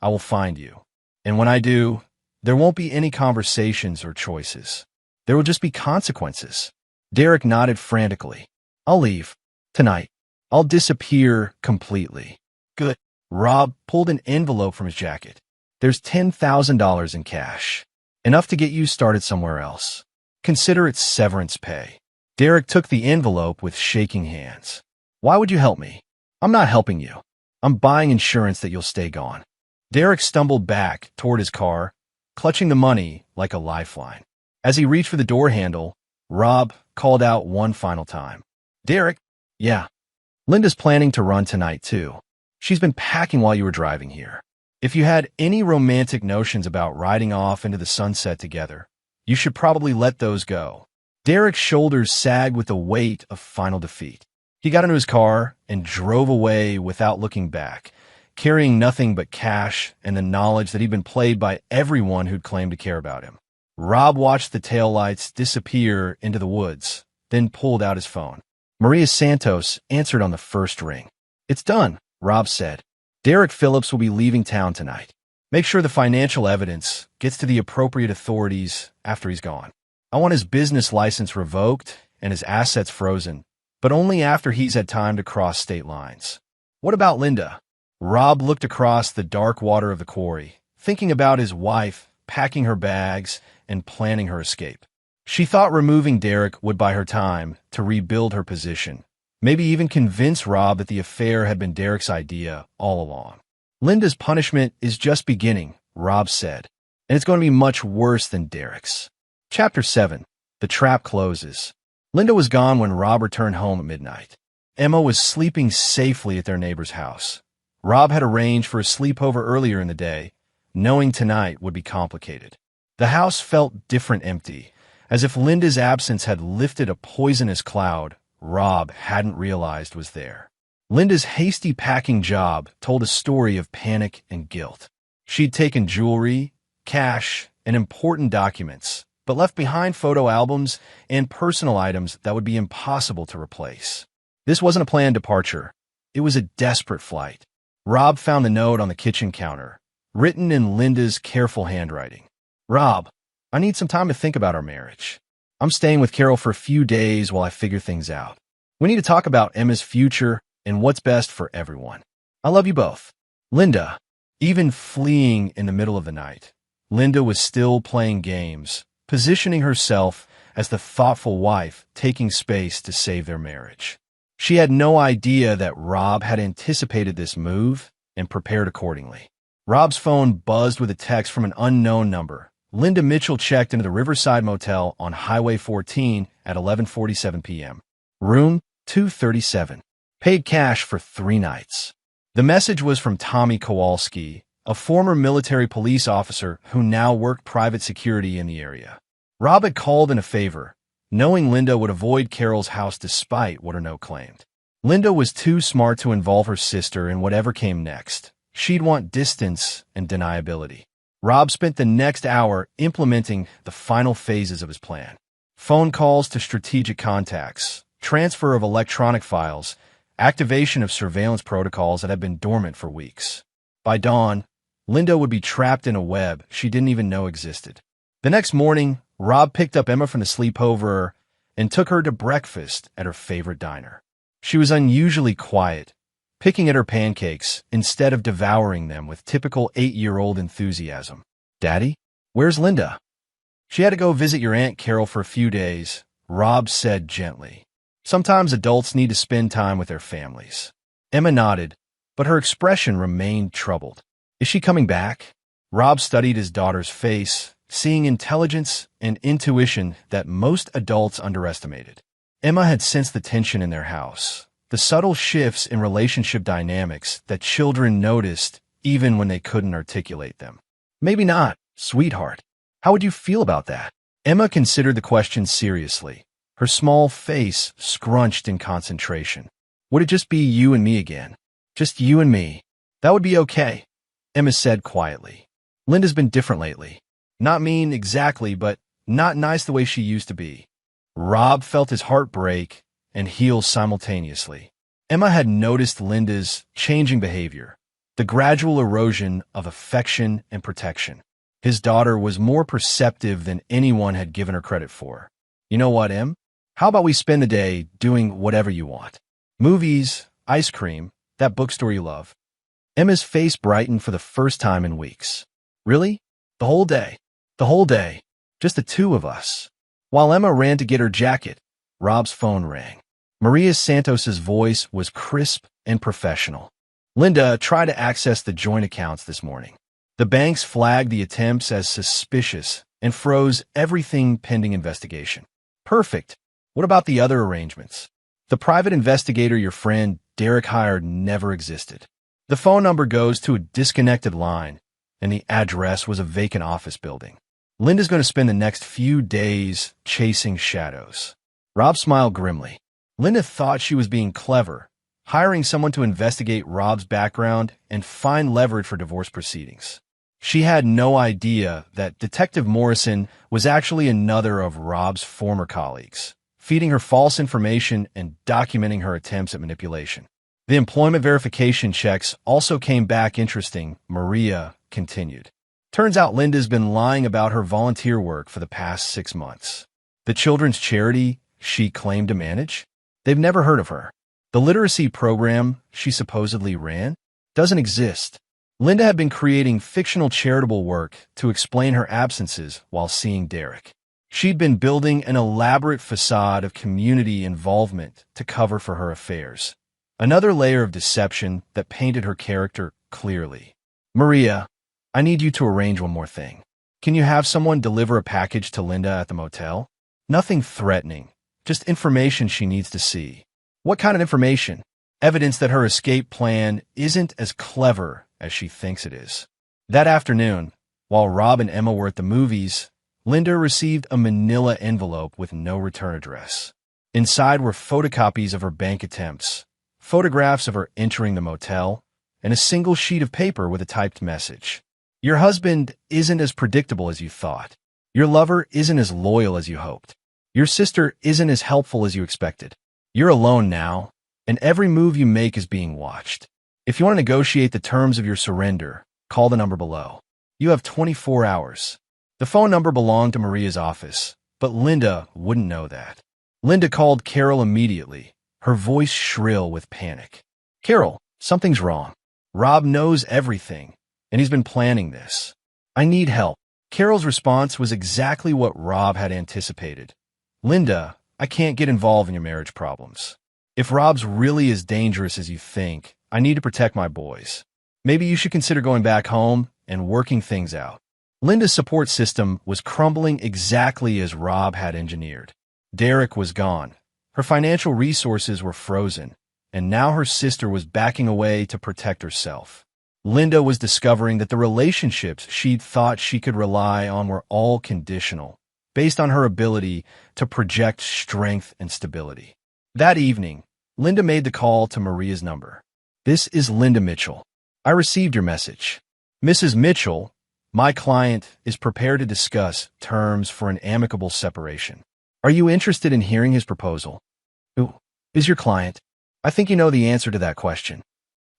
I will find you. And when I do, there won't be any conversations or choices. There will just be consequences." Derek nodded frantically. "I'll leave. Tonight. I'll disappear completely." "Good." Rob pulled an envelope from his jacket. "There's $10,000 in cash. Enough to get you started somewhere else. Consider it severance pay." Derek took the envelope with shaking hands. "Why would you help me?" "I'm not helping you. I'm buying insurance that you'll stay gone." Derek stumbled back toward his car, clutching the money like a lifeline. As he reached for the door handle, Rob called out one final time. "Derek?" "Yeah. Linda's planning to run tonight, too. She's been packing while you were driving here. If you had any romantic notions about riding off into the sunset together, you should probably let those go." Derek's shoulders sagged with the weight of final defeat. He got into his car and drove away without looking back, carrying nothing but cash and the knowledge that he'd been played by everyone who'd claimed to care about him. Rob watched the taillights disappear into the woods, then pulled out his phone. Maria Santos answered on the first ring. "It's done," Rob said. "Derek Phillips will be leaving town tonight. Make sure the financial evidence gets to the appropriate authorities after he's gone. I want his business license revoked and his assets frozen, but only after he's had time to cross state lines." "What about Linda?" Rob looked across the dark water of the quarry, thinking about his wife, packing her bags, and planning her escape. She thought removing Derek would buy her time to rebuild her position, maybe even convince Rob that the affair had been Derek's idea all along. "Linda's punishment is just beginning," Rob said, "and it's going to be much worse than Derek's." Chapter 7. The Trap Closes. Linda was gone when Rob returned home at midnight. Emma was sleeping safely at their neighbor's house. Rob had arranged for a sleepover earlier in the day, knowing tonight would be complicated. The house felt different, empty, as if Linda's absence had lifted a poisonous cloud Rob hadn't realized was there. Linda's hasty packing job told a story of panic and guilt. She'd taken jewelry, cash, and important documents, but left behind photo albums and personal items that would be impossible to replace. This wasn't a planned departure. It was a desperate flight. Rob found the note on the kitchen counter, written in Linda's careful handwriting. "Rob, I need some time to think about our marriage. I'm staying with Carol for a few days while I figure things out. We need to talk about Emma's future and what's best for everyone. I love you both. Linda." Even fleeing in the middle of the night, Linda was still playing games, positioning herself as the thoughtful wife taking space to save their marriage. She had no idea that Rob had anticipated this move and prepared accordingly. Rob's phone buzzed with a text from an unknown number. Linda Mitchell checked into the Riverside Motel on Highway 14 at 11:47 p.m. Room 237. Paid cash for 3 nights. The message was from Tommy Kowalski, a former military police officer who now worked private security in the area. Rob had called in a favor, knowing Linda would avoid Carol's house despite what her note claimed. Linda was too smart to involve her sister in whatever came next. She'd want distance and deniability. Rob spent the next hour implementing the final phases of his plan. Phone calls to strategic contacts, transfer of electronic files, activation of surveillance protocols that had been dormant for weeks. By dawn, Linda would be trapped in a web she didn't even know existed. The next morning, Rob picked up Emma from the sleepover and took her to breakfast at her favorite diner. She was unusually quiet, picking at her pancakes instead of devouring them with typical 8-year-old enthusiasm. "Daddy, where's Linda?" "She had to go visit your Aunt Carol for a few days," Rob said gently. "Sometimes adults need to spend time with their families." Emma nodded, but her expression remained troubled. "Is she coming back?" Rob studied his daughter's face, seeing intelligence and intuition that most adults underestimated. Emma had sensed the tension in their house, the subtle shifts in relationship dynamics that children noticed even when they couldn't articulate them. "Maybe not, sweetheart. How would you feel about that?" Emma considered the question seriously, her small face scrunched in concentration. "Would it just be you and me again? Just you and me?" "That would be okay," Emma said quietly. "Linda's been different lately. Not mean exactly, but not nice the way she used to be." Rob felt his heart break and heal simultaneously. Emma had noticed Linda's changing behavior, the gradual erosion of affection and protection. His daughter was more perceptive than anyone had given her credit for. "You know what, Em? How about we spend the day doing whatever you want? Movies, ice cream, that bookstore you love." Emma's face brightened for the first time in weeks. "Really? The whole day? The whole day? Just the two of us?" While Emma ran to get her jacket, Rob's phone rang. Maria Santos's voice was crisp and professional. "Linda tried to access the joint accounts this morning. The banks flagged the attempts as suspicious and froze everything pending investigation." "Perfect. What about the other arrangements?" "The private investigator your friend Derek hired never existed. The phone number goes to a disconnected line, and the address was a vacant office building. Linda's going to spend the next few days chasing shadows." Rob smiled grimly. Linda thought she was being clever, hiring someone to investigate Rob's background and find leverage for divorce proceedings. She had no idea that Detective Morrison was actually another of Rob's former colleagues, feeding her false information and documenting her attempts at manipulation. "The employment verification checks also came back interesting," Maria continued. "Turns out Linda's been lying about her volunteer work for the past 6 months. The children's charity she claimed to manage? They've never heard of her. The literacy program she supposedly ran doesn't exist. Linda had been creating fictional charitable work to explain her absences while seeing Derek. She'd been building an elaborate facade of community involvement to cover for her affairs. Another layer of deception that painted her character clearly. "Maria, I need you to arrange one more thing. Can you have someone deliver a package to Linda at the motel? Nothing threatening, just information she needs to see." "What kind of information?" "Evidence that her escape plan isn't as clever as she thinks it is." That afternoon, while Rob and Emma were at the movies, Linda received a manila envelope with no return address. Inside were photocopies of her bank attempts, photographs of her entering the motel, and a single sheet of paper with a typed message. "Your husband isn't as predictable as you thought. Your lover isn't as loyal as you hoped. Your sister isn't as helpful as you expected. You're alone now, and every move you make is being watched. If you want to negotiate the terms of your surrender, call the number below. You have 24 hours. The phone number belonged to Maria's office, but Linda wouldn't know that. Linda called Carol immediately, her voice shrill with panic. "Carol, something's wrong. Rob knows everything, and he's been planning this. I need help." Carol's response was exactly what Rob had anticipated. "Linda, I can't get involved in your marriage problems. If Rob's really as dangerous as you think, I need to protect my boys. Maybe you should consider going back home and working things out." Linda's support system was crumbling exactly as Rob had engineered. Derek was gone. Her financial resources were frozen, and now her sister was backing away to protect herself. Linda was discovering that the relationships she'd thought she could rely on were all conditional, based on her ability to project strength and stability. That evening, Linda made the call to Maria's number. "This is Linda Mitchell. I received your message. Mrs. Mitchell, my client, is prepared to discuss terms for an amicable separation. Are you interested in hearing his proposal?" "Who is your client?" "I think you know the answer to that question."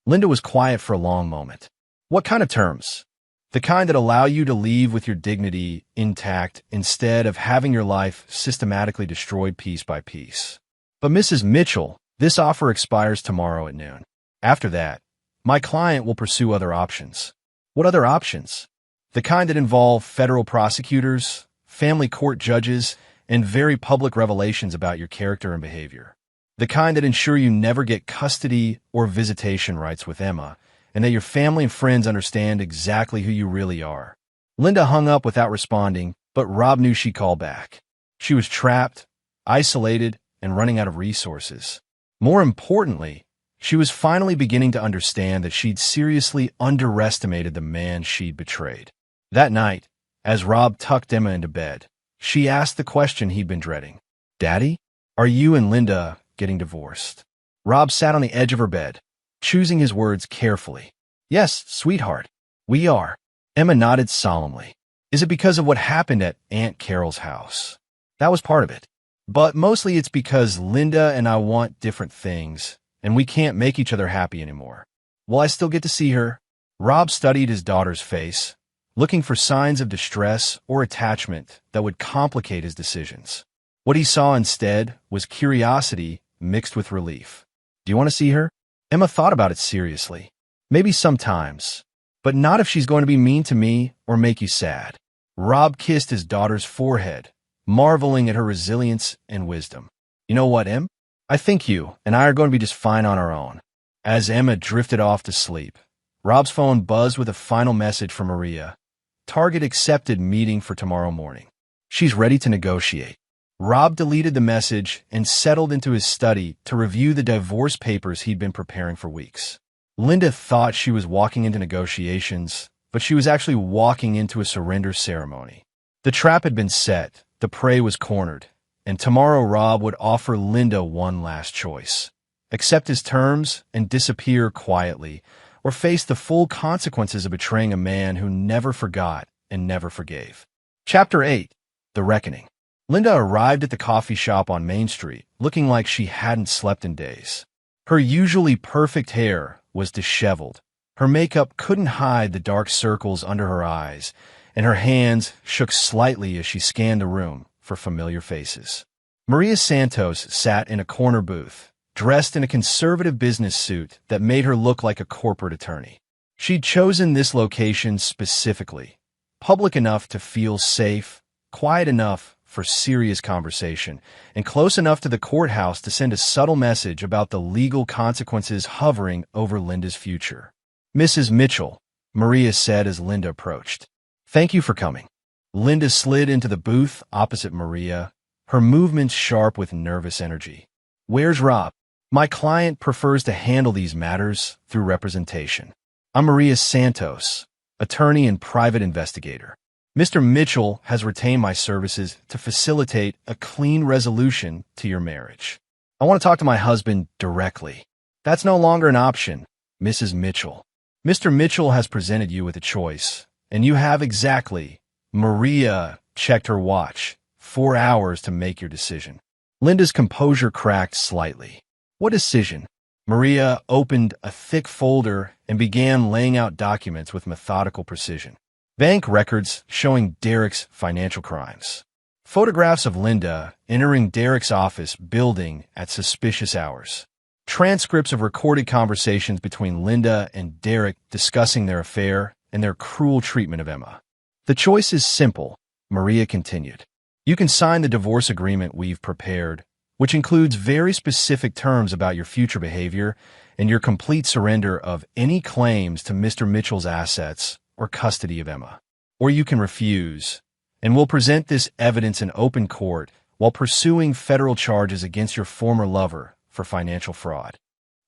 Linda was quiet for a long moment. "What kind of terms?" The kind that allow you to leave with your dignity intact instead of having your life systematically destroyed piece by piece. But Mrs. Mitchell, this offer expires tomorrow at noon. After that, my client will pursue other options. What other options? The kind that involve federal prosecutors, family court judges, and very public revelations about your character and behavior. The kind that ensure you never get custody or visitation rights with Emma, and that your family and friends understand exactly who you really are. Linda hung up without responding, but Rob knew she called back. She was trapped, isolated, and running out of resources. More importantly, she was finally beginning to understand that she'd seriously underestimated the man she'd betrayed. That night, as Rob tucked Emma into bed, she asked the question he'd been dreading. "Daddy, are you and Linda getting divorced?" Rob sat on the edge of her bed, choosing his words carefully. "Yes, sweetheart, we are." Emma nodded solemnly. "Is it because of what happened at Aunt Carol's house?" "That was part of it. But mostly it's because Linda and I want different things, and we can't make each other happy anymore. Will I still get to see her?" Rob studied his daughter's face, looking for signs of distress or attachment that would complicate his decisions. What he saw instead was curiosity mixed with relief. "Do you want to see her?" Emma thought about it seriously. "Maybe sometimes, but not if she's going to be mean to me or make you sad." Rob kissed his daughter's forehead, marveling at her resilience and wisdom. "You know what, Em? I think you and I are going to be just fine on our own." As Emma drifted off to sleep, Rob's phone buzzed with a final message from Maria. "Target accepted meeting for tomorrow morning. She's ready to negotiate." Rob deleted the message and settled into his study to review the divorce papers he'd been preparing for weeks. Linda thought she was walking into negotiations, but she was actually walking into a surrender ceremony. The trap had been set, the prey was cornered, and tomorrow Rob would offer Linda one last choice: accept his terms and disappear quietly, or face the full consequences of betraying a man who never forgot and never forgave. Chapter 8. The Reckoning. Linda arrived at the coffee shop on Main Street, looking like she hadn't slept in days. Her usually perfect hair was disheveled. Her makeup couldn't hide the dark circles under her eyes, and her hands shook slightly as she scanned the room for familiar faces. Maria Santos sat in a corner booth, dressed in a conservative business suit that made her look like a corporate attorney. She'd chosen this location specifically, public enough to feel safe, quiet enough for serious conversation, and close enough to the courthouse to send a subtle message about the legal consequences hovering over Linda's future. "Mrs. Mitchell," Maria said as Linda approached. "Thank you for coming." Linda slid into the booth opposite Maria, her movements sharp with nervous energy. "Where's Rob? My client prefers to handle these matters through representation. I'm Maria Santos, attorney and private investigator. Mr. Mitchell has retained my services to facilitate a clean resolution to your marriage. I want to talk to my husband directly." "That's no longer an option, Mrs. Mitchell. Mr. Mitchell has presented you with a choice, and you have exactly," Maria checked her watch, 4 hours to make your decision. Linda's composure cracked slightly. "What decision?" Maria opened a thick folder and began laying out documents with methodical precision. Bank records showing Derek's financial crimes. Photographs of Linda entering Derek's office building at suspicious hours. Transcripts of recorded conversations between Linda and Derek discussing their affair and their cruel treatment of Emma. "The choice is simple," Maria continued. "You can sign the divorce agreement we've prepared, which includes very specific terms about your future behavior and your complete surrender of any claims to Mr. Mitchell's assets or custody of Emma. Or you can refuse, and we'll present this evidence in open court while pursuing federal charges against your former lover for financial fraud."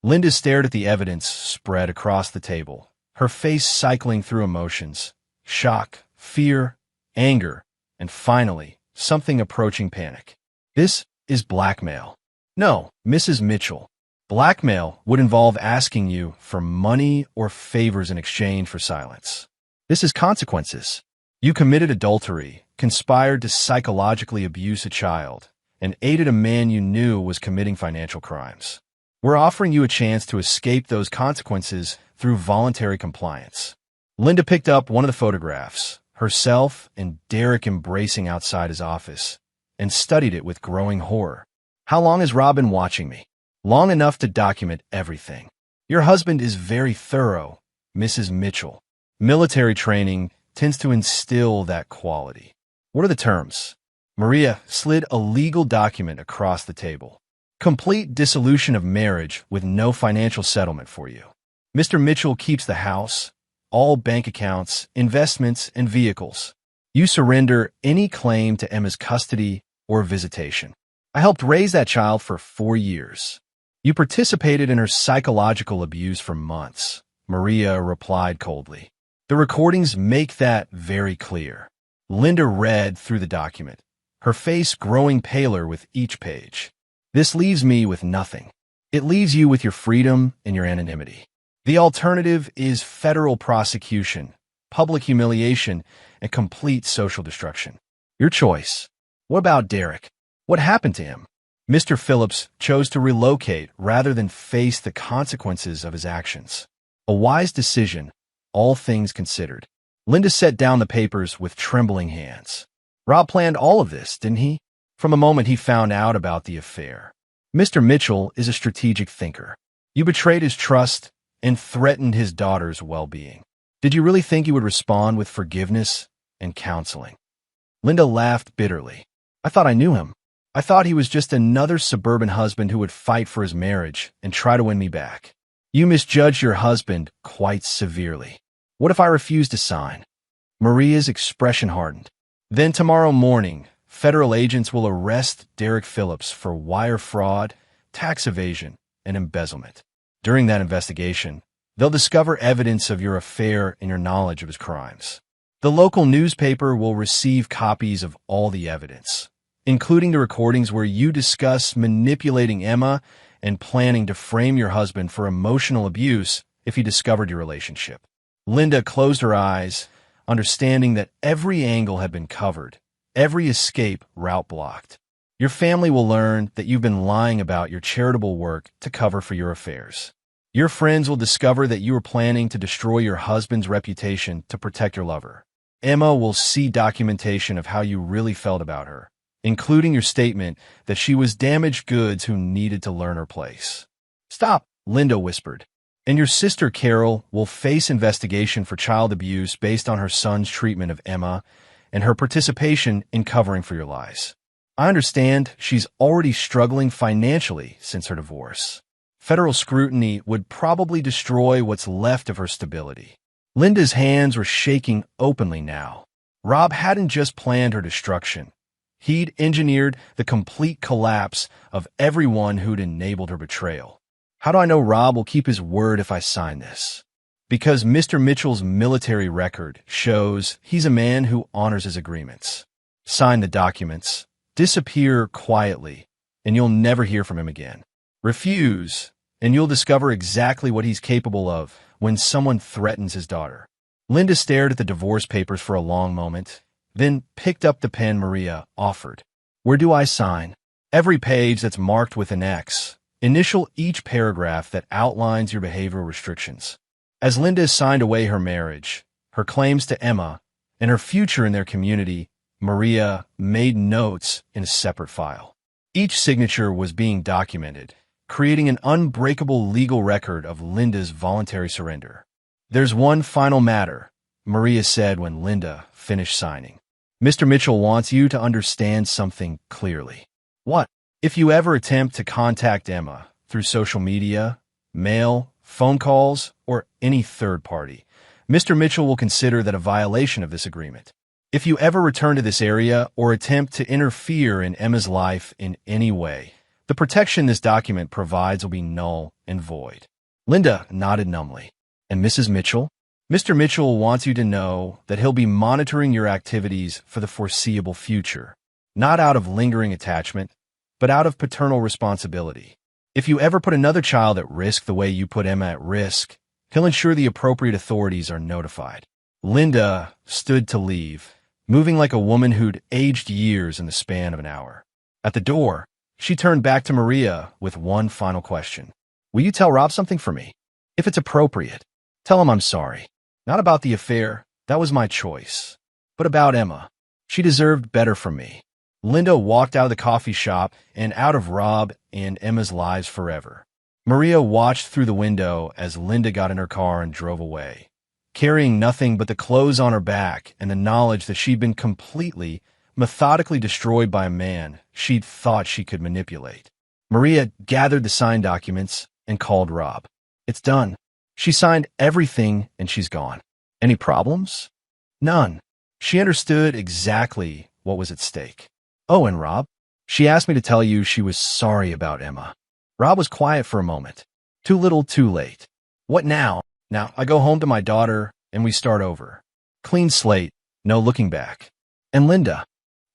Linda stared at the evidence spread across the table, her face cycling through emotions: shock, fear, anger, and finally, something approaching panic. "This is blackmail." "No, Mrs. Mitchell. Blackmail would involve asking you for money or favors in exchange for silence. This is consequences. You committed adultery, conspired to psychologically abuse a child, and aided a man you knew was committing financial crimes. We're offering you a chance to escape those consequences through voluntary compliance." Linda picked up one of the photographs, herself and Derek embracing outside his office, and studied it with growing horror. How long has Rob been watching me? Long enough to document everything. Your husband is very thorough, Mrs. Mitchell. Military training tends to instill that quality. What are the terms? Maria slid a legal document across the table. Complete dissolution of marriage with no financial settlement for you. Mr. Mitchell keeps the house, all bank accounts, investments, and vehicles. You surrender any claim to Emma's custody or visitation. I helped raise that child for 4 years. You participated in her psychological abuse for months, Maria replied coldly. The recordings make that very clear. Linda read through the document, her face growing paler with each page. This leaves me with nothing. It leaves you with your freedom and your anonymity. The alternative is federal prosecution, public humiliation, and complete social destruction. Your choice. What about Derek? What happened to him? Mr. Phillips chose to relocate rather than face the consequences of his actions. A wise decision, all things considered. Linda set down the papers with trembling hands. Rob planned all of this, didn't he? From the moment he found out about the affair. Mr. Mitchell is a strategic thinker. You betrayed his trust and threatened his daughter's well-being. Did you really think he would respond with forgiveness and counseling? Linda laughed bitterly. I thought I knew him. I thought he was just another suburban husband who would fight for his marriage and try to win me back. You misjudged your husband quite severely. What if I refuse to sign? Maria's expression hardened. Then tomorrow morning, federal agents will arrest Derek Phillips for wire fraud, tax evasion, and embezzlement. During that investigation, they'll discover evidence of your affair and your knowledge of his crimes. The local newspaper will receive copies of all the evidence, including the recordings where you discuss manipulating Emma and planning to frame your husband for emotional abuse if he discovered your relationship. Linda closed her eyes, understanding that every angle had been covered, every escape route blocked. Your family will learn that you've been lying about your charitable work to cover for your affairs. Your friends will discover that you were planning to destroy your husband's reputation to protect your lover. Emma will see documentation of how you really felt about her, including your statement that she was damaged goods who needed to learn her place. Stop, Linda whispered. And your sister Carol will face investigation for child abuse based on her son's treatment of Emma and her participation in covering for your lies. I understand she's already struggling financially since her divorce. Federal scrutiny would probably destroy what's left of her stability. Linda's hands were shaking openly now. Rob hadn't just planned her destruction. He'd engineered the complete collapse of everyone who'd enabled her betrayal. How do I know Rob will keep his word if I sign this? Because Mr. Mitchell's military record shows he's a man who honors his agreements. Sign the documents, disappear quietly, and you'll never hear from him again. Refuse, and you'll discover exactly what he's capable of when someone threatens his daughter. Linda stared at the divorce papers for a long moment, then picked up the pen Maria offered. Where do I sign? Every page that's marked with an X. Initial each paragraph that outlines your behavioral restrictions. As Linda signed away her marriage, her claims to Emma, and her future in their community, Maria made notes in a separate file. Each signature was being documented, creating an unbreakable legal record of Linda's voluntary surrender. There's one final matter, Maria said when Linda finished signing. Mr. Mitchell wants you to understand something clearly. What? If you ever attempt to contact Emma through social media, mail, phone calls, or any third party, Mr. Mitchell will consider that a violation of this agreement. If you ever return to this area or attempt to interfere in Emma's life in any way, the protection this document provides will be null and void. Linda nodded numbly. And Mrs. Mitchell? Mr. Mitchell wants you to know that he'll be monitoring your activities for the foreseeable future, not out of lingering attachment, but out of paternal responsibility. If you ever put another child at risk the way you put Emma at risk, he'll ensure the appropriate authorities are notified. Linda stood to leave, moving like a woman who'd aged years in the span of an hour. At the door, she turned back to Maria with one final question. Will you tell Rob something for me? If it's appropriate, tell him I'm sorry. Not about the affair, that was my choice, but about Emma. She deserved better from me. Linda walked out of the coffee shop and out of Rob and Emma's lives forever. Maria watched through the window as Linda got in her car and drove away, carrying nothing but the clothes on her back and the knowledge that she'd been completely, methodically destroyed by a man she'd thought she could manipulate. Maria gathered the signed documents and called Rob. It's done. She signed everything and she's gone. Any problems? None. She understood exactly what was at stake. Oh, and Rob? She asked me to tell you she was sorry about Emma. Rob was quiet for a moment. Too little, too late. What now? Now, I go home to my daughter and we start over. Clean slate, no looking back. And Linda?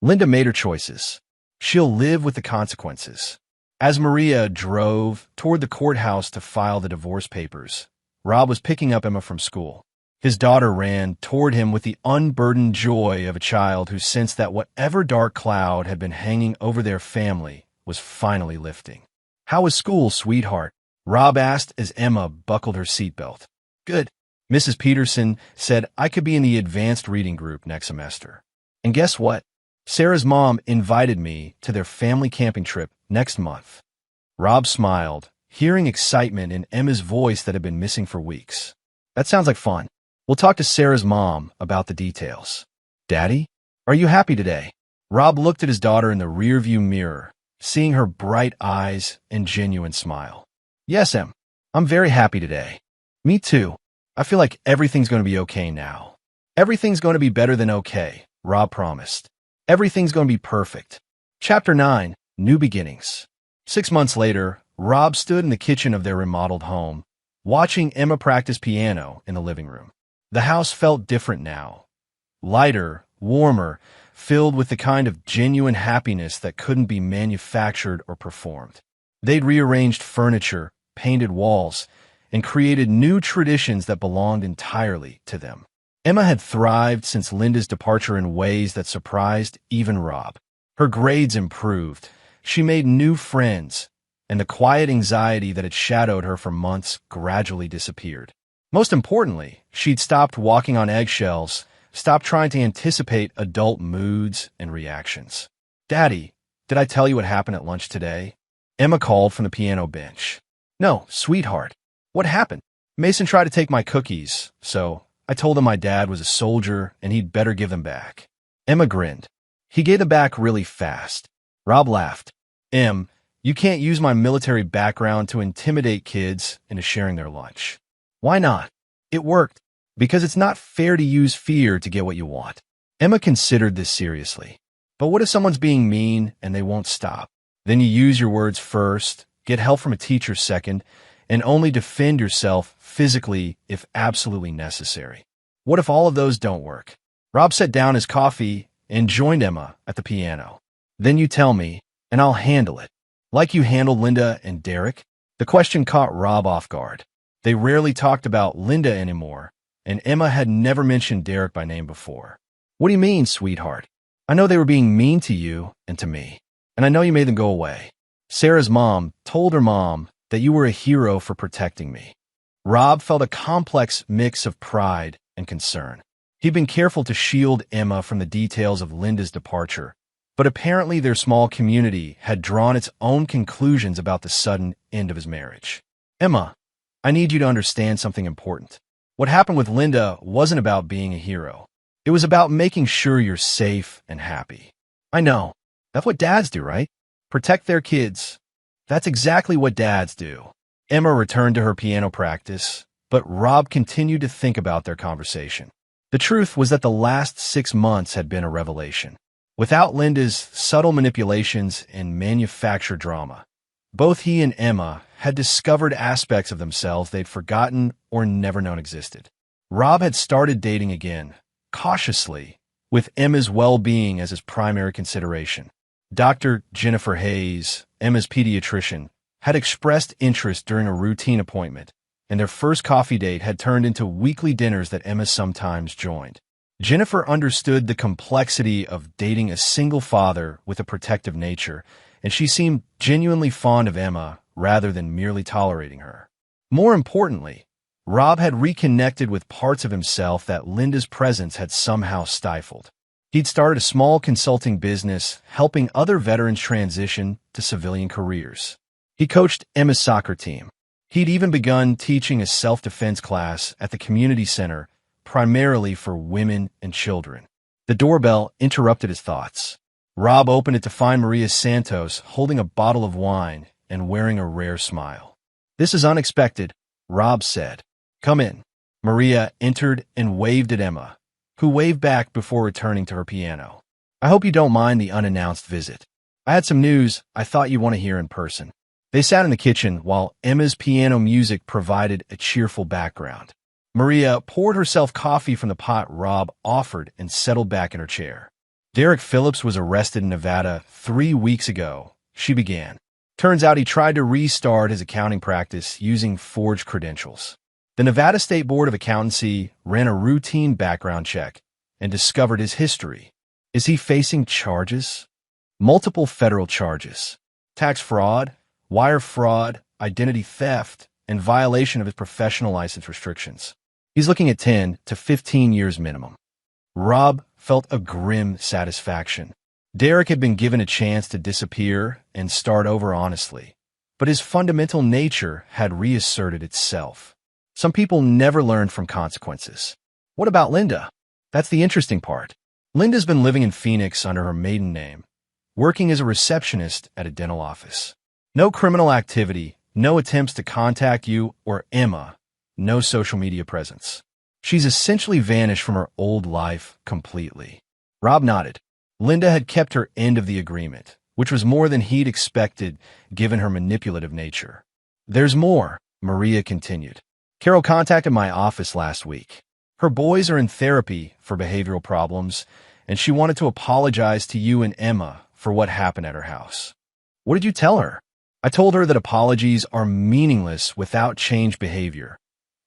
Linda made her choices. She'll live with the consequences. As Maria drove toward the courthouse to file the divorce papers, Rob was picking up Emma from school. His daughter ran toward him with the unburdened joy of a child who sensed that whatever dark cloud had been hanging over their family was finally lifting. How was school, sweetheart? Rob asked as Emma buckled her seatbelt. Good. Mrs. Peterson said I could be in the advanced reading group next semester. And guess what? Sarah's mom invited me to their family camping trip next month. Rob smiled, hearing excitement in Emma's voice that had been missing for weeks. That sounds like fun. We'll talk to Sarah's mom about the details. Daddy, are you happy today? Rob looked at his daughter in the rearview mirror, seeing her bright eyes and genuine smile. Yes, Em. I'm very happy today. Me too. I feel like everything's going to be okay now. Everything's going to be better than okay, Rob promised. Everything's going to be perfect. Chapter 9, New Beginnings. 6 months later, Rob stood in the kitchen of their remodeled home, watching Emma practice piano in the living room. The house felt different now. Lighter, warmer, filled with the kind of genuine happiness that couldn't be manufactured or performed. They'd rearranged furniture, painted walls, and created new traditions that belonged entirely to them. Emma had thrived since Linda's departure in ways that surprised even Rob. Her grades improved, she made new friends, and the quiet anxiety that had shadowed her for months gradually disappeared. Most importantly, she'd stopped walking on eggshells, stopped trying to anticipate adult moods and reactions. Daddy, did I tell you what happened at lunch today? Emma called from the piano bench. No, sweetheart. What happened? Mason tried to take my cookies, so I told him my dad was a soldier and he'd better give them back. Emma grinned. He gave them back really fast. Rob laughed. Em, you can't use my military background to intimidate kids into sharing their lunch. Why not? It worked. Because it's not fair to use fear to get what you want. Emma considered this seriously. But what if someone's being mean and they won't stop? Then you use your words first, get help from a teacher second, and only defend yourself physically if absolutely necessary. What if all of those don't work? Rob set down his coffee and joined Emma at the piano. Then you tell me, and I'll handle it. Like you handled Linda and Derek? The question caught Rob off guard. They rarely talked about Linda anymore, and Emma had never mentioned Derek by name before. What do you mean, sweetheart? I know they were being mean to you and to me, and I know you made them go away. Sarah's mom told her mom that you were a hero for protecting me. Rob felt a complex mix of pride and concern. He'd been careful to shield Emma from the details of Linda's departure, but apparently their small community had drawn its own conclusions about the sudden end of his marriage. Emma, I need you to understand something important. What happened with Linda wasn't about being a hero. It was about making sure you're safe and happy. I know. That's what dads do, right? Protect their kids. That's exactly what dads do. Emma returned to her piano practice, but Rob continued to think about their conversation. The truth was that the last 6 months had been a revelation. Without Linda's subtle manipulations and manufactured drama, both he and Emma had discovered aspects of themselves they'd forgotten or never known existed. Rob had started dating again, cautiously, with Emma's well-being as his primary consideration. Dr. Jennifer Hayes, Emma's pediatrician, had expressed interest during a routine appointment, and their first coffee date had turned into weekly dinners that Emma sometimes joined. Jennifer understood the complexity of dating a single father with a protective nature, and she seemed genuinely fond of Emma rather than merely tolerating her. More importantly, Rob had reconnected with parts of himself that Linda's presence had somehow stifled. He'd started a small consulting business, helping other veterans transition to civilian careers. He coached Emma's soccer team. He'd even begun teaching a self-defense class at the community center, primarily for women and children. The doorbell interrupted his thoughts. Rob opened it to find Maria Santos holding a bottle of wine and wearing a rare smile. "This is unexpected," Rob said. "Come in." Maria entered and waved at Emma, who waved back before returning to her piano. "I hope you don't mind the unannounced visit. I had some news I thought you'd want to hear in person." They sat in the kitchen while Emma's piano music provided a cheerful background. Maria poured herself coffee from the pot Rob offered and settled back in her chair. "Derek Phillips was arrested in Nevada 3 weeks ago," she began. "Turns out he tried to restart his accounting practice using forged credentials. The Nevada State Board of Accountancy ran a routine background check and discovered his history. Is he facing charges? Multiple federal charges. Tax fraud, wire fraud, identity theft, and violation of his professional license restrictions. He's looking at 10 to 15 years minimum." Rob felt a grim satisfaction. Derek had been given a chance to disappear and start over honestly, but his fundamental nature had reasserted itself. Some people never learn from consequences. What about Linda? That's the interesting part. Linda's been living in Phoenix under her maiden name, working as a receptionist at a dental office. No criminal activity, no attempts to contact you or Emma, no social media presence. She's essentially vanished from her old life completely. Rob nodded. Linda had kept her end of the agreement, which was more than he'd expected given her manipulative nature. "There's more," Maria continued. "Carol contacted my office last week. Her boys are in therapy for behavioral problems, and she wanted to apologize to you and Emma for what happened at her house." "What did you tell her?" "I told her that apologies are meaningless without changed behavior,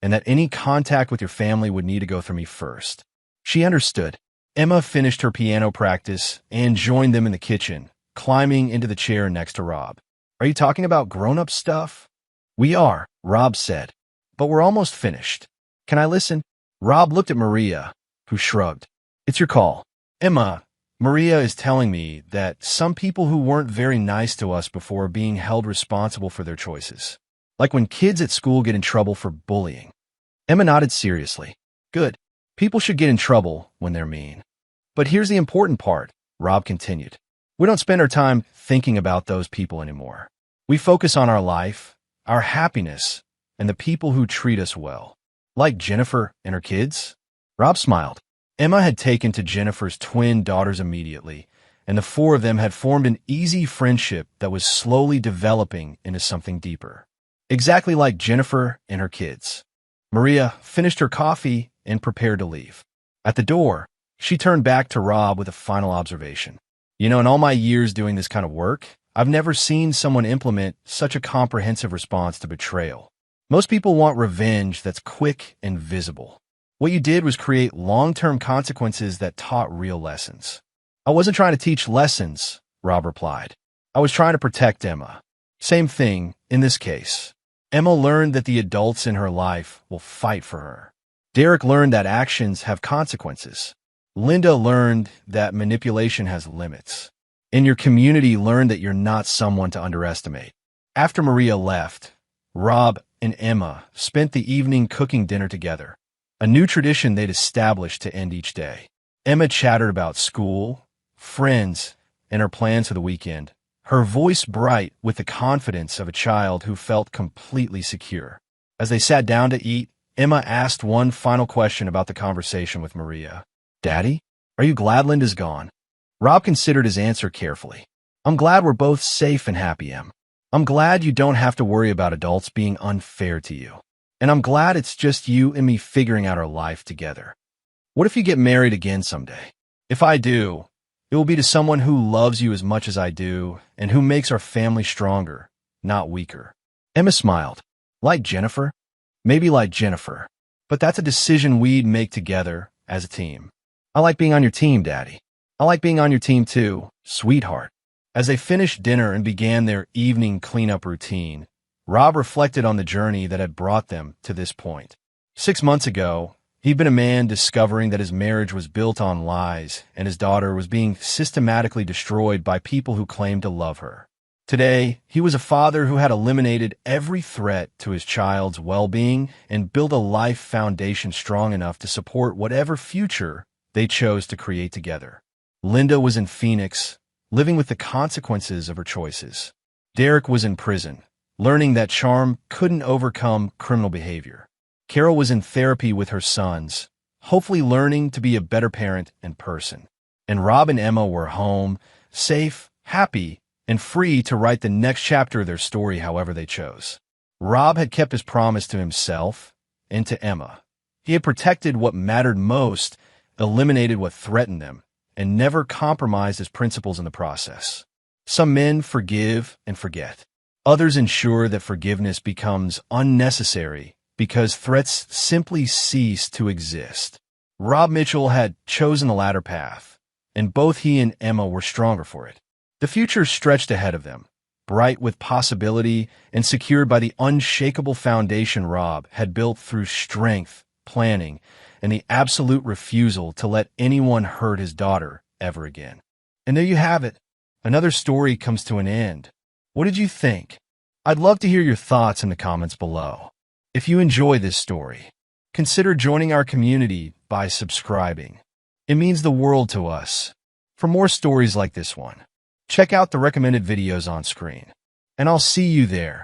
and that any contact with your family would need to go through me first." She understood. Emma finished her piano practice and joined them in the kitchen, climbing into the chair next to Rob. "Are you talking about grown-up stuff?" "We are," Rob said, "but we're almost finished. Can I listen?" Rob looked at Maria, who shrugged. "It's your call." "Emma, Maria is telling me that some people who weren't very nice to us before are being held responsible for their choices. Like when kids at school get in trouble for bullying." Emma nodded seriously. "Good. People should get in trouble when they're mean. But here's the important part," Rob continued. "We don't spend our time thinking about those people anymore. We focus on our life, our happiness, and the people who treat us well. Like Jennifer and her kids?" Rob smiled. Emma had taken to Jennifer's twin daughters immediately, and the four of them had formed an easy friendship that was slowly developing into something deeper. Exactly like Jennifer and her kids. Maria finished her coffee and prepared to leave. At the door, she turned back to Rob with a final observation. "You know, in all my years doing this kind of work, I've never seen someone implement such a comprehensive response to betrayal. Most people want revenge that's quick and visible. What you did was create long-term consequences that taught real lessons." "I wasn't trying to teach lessons," Rob replied. "I was trying to protect Emma. Same thing in this case. Emma learned that the adults in her life will fight for her. Derek learned that actions have consequences. Linda learned that manipulation has limits. And your community learned that you're not someone to underestimate." After Maria left, Rob and Emma spent the evening cooking dinner together, a new tradition they'd established to end each day. Emma chattered about school, friends, and her plans for the weekend, her voice bright with the confidence of a child who felt completely secure. As they sat down to eat, Emma asked one final question about the conversation with Maria. "Daddy, are you glad Linda's gone?" Rob considered his answer carefully. "I'm glad we're both safe and happy, Em. I'm glad you don't have to worry about adults being unfair to you. And I'm glad it's just you and me figuring out our life together. What if you get married again someday? If I do, it will be to someone who loves you as much as I do and who makes our family stronger, not weaker." Emma smiled. "Like Jennifer?" "Maybe like Jennifer. But that's a decision we'd make together as a team." "I like being on your team, Daddy." "I like being on your team too, sweetheart." As they finished dinner and began their evening cleanup routine, Rob reflected on the journey that had brought them to this point. 6 months ago, he'd been a man discovering that his marriage was built on lies and his daughter was being systematically destroyed by people who claimed to love her. Today, he was a father who had eliminated every threat to his child's well-being and built a life foundation strong enough to support whatever future they chose to create together. Linda was in Phoenix, living with the consequences of her choices. Derek was in prison, learning that charm couldn't overcome criminal behavior. Carol was in therapy with her sons, hopefully learning to be a better parent and person. And Rob and Emma were home, safe, happy, and free to write the next chapter of their story however they chose. Rob had kept his promise to himself and to Emma. He had protected what mattered most, eliminated what threatened them, and never compromised his principles in the process. Some men forgive and forget. Others ensure that forgiveness becomes unnecessary because threats simply cease to exist. Rob Mitchell had chosen the latter path, and both he and Emma were stronger for it. The future stretched ahead of them, bright with possibility and secured by the unshakable foundation Rob had built through strength, planning, and the absolute refusal to let anyone hurt his daughter ever again. And there you have it. Another story comes to an end. What did you think? I'd love to hear your thoughts in the comments below. If you enjoy this story, consider joining our community by subscribing. It means the world to us. For more stories like this one, check out the recommended videos on screen, and I'll see you there.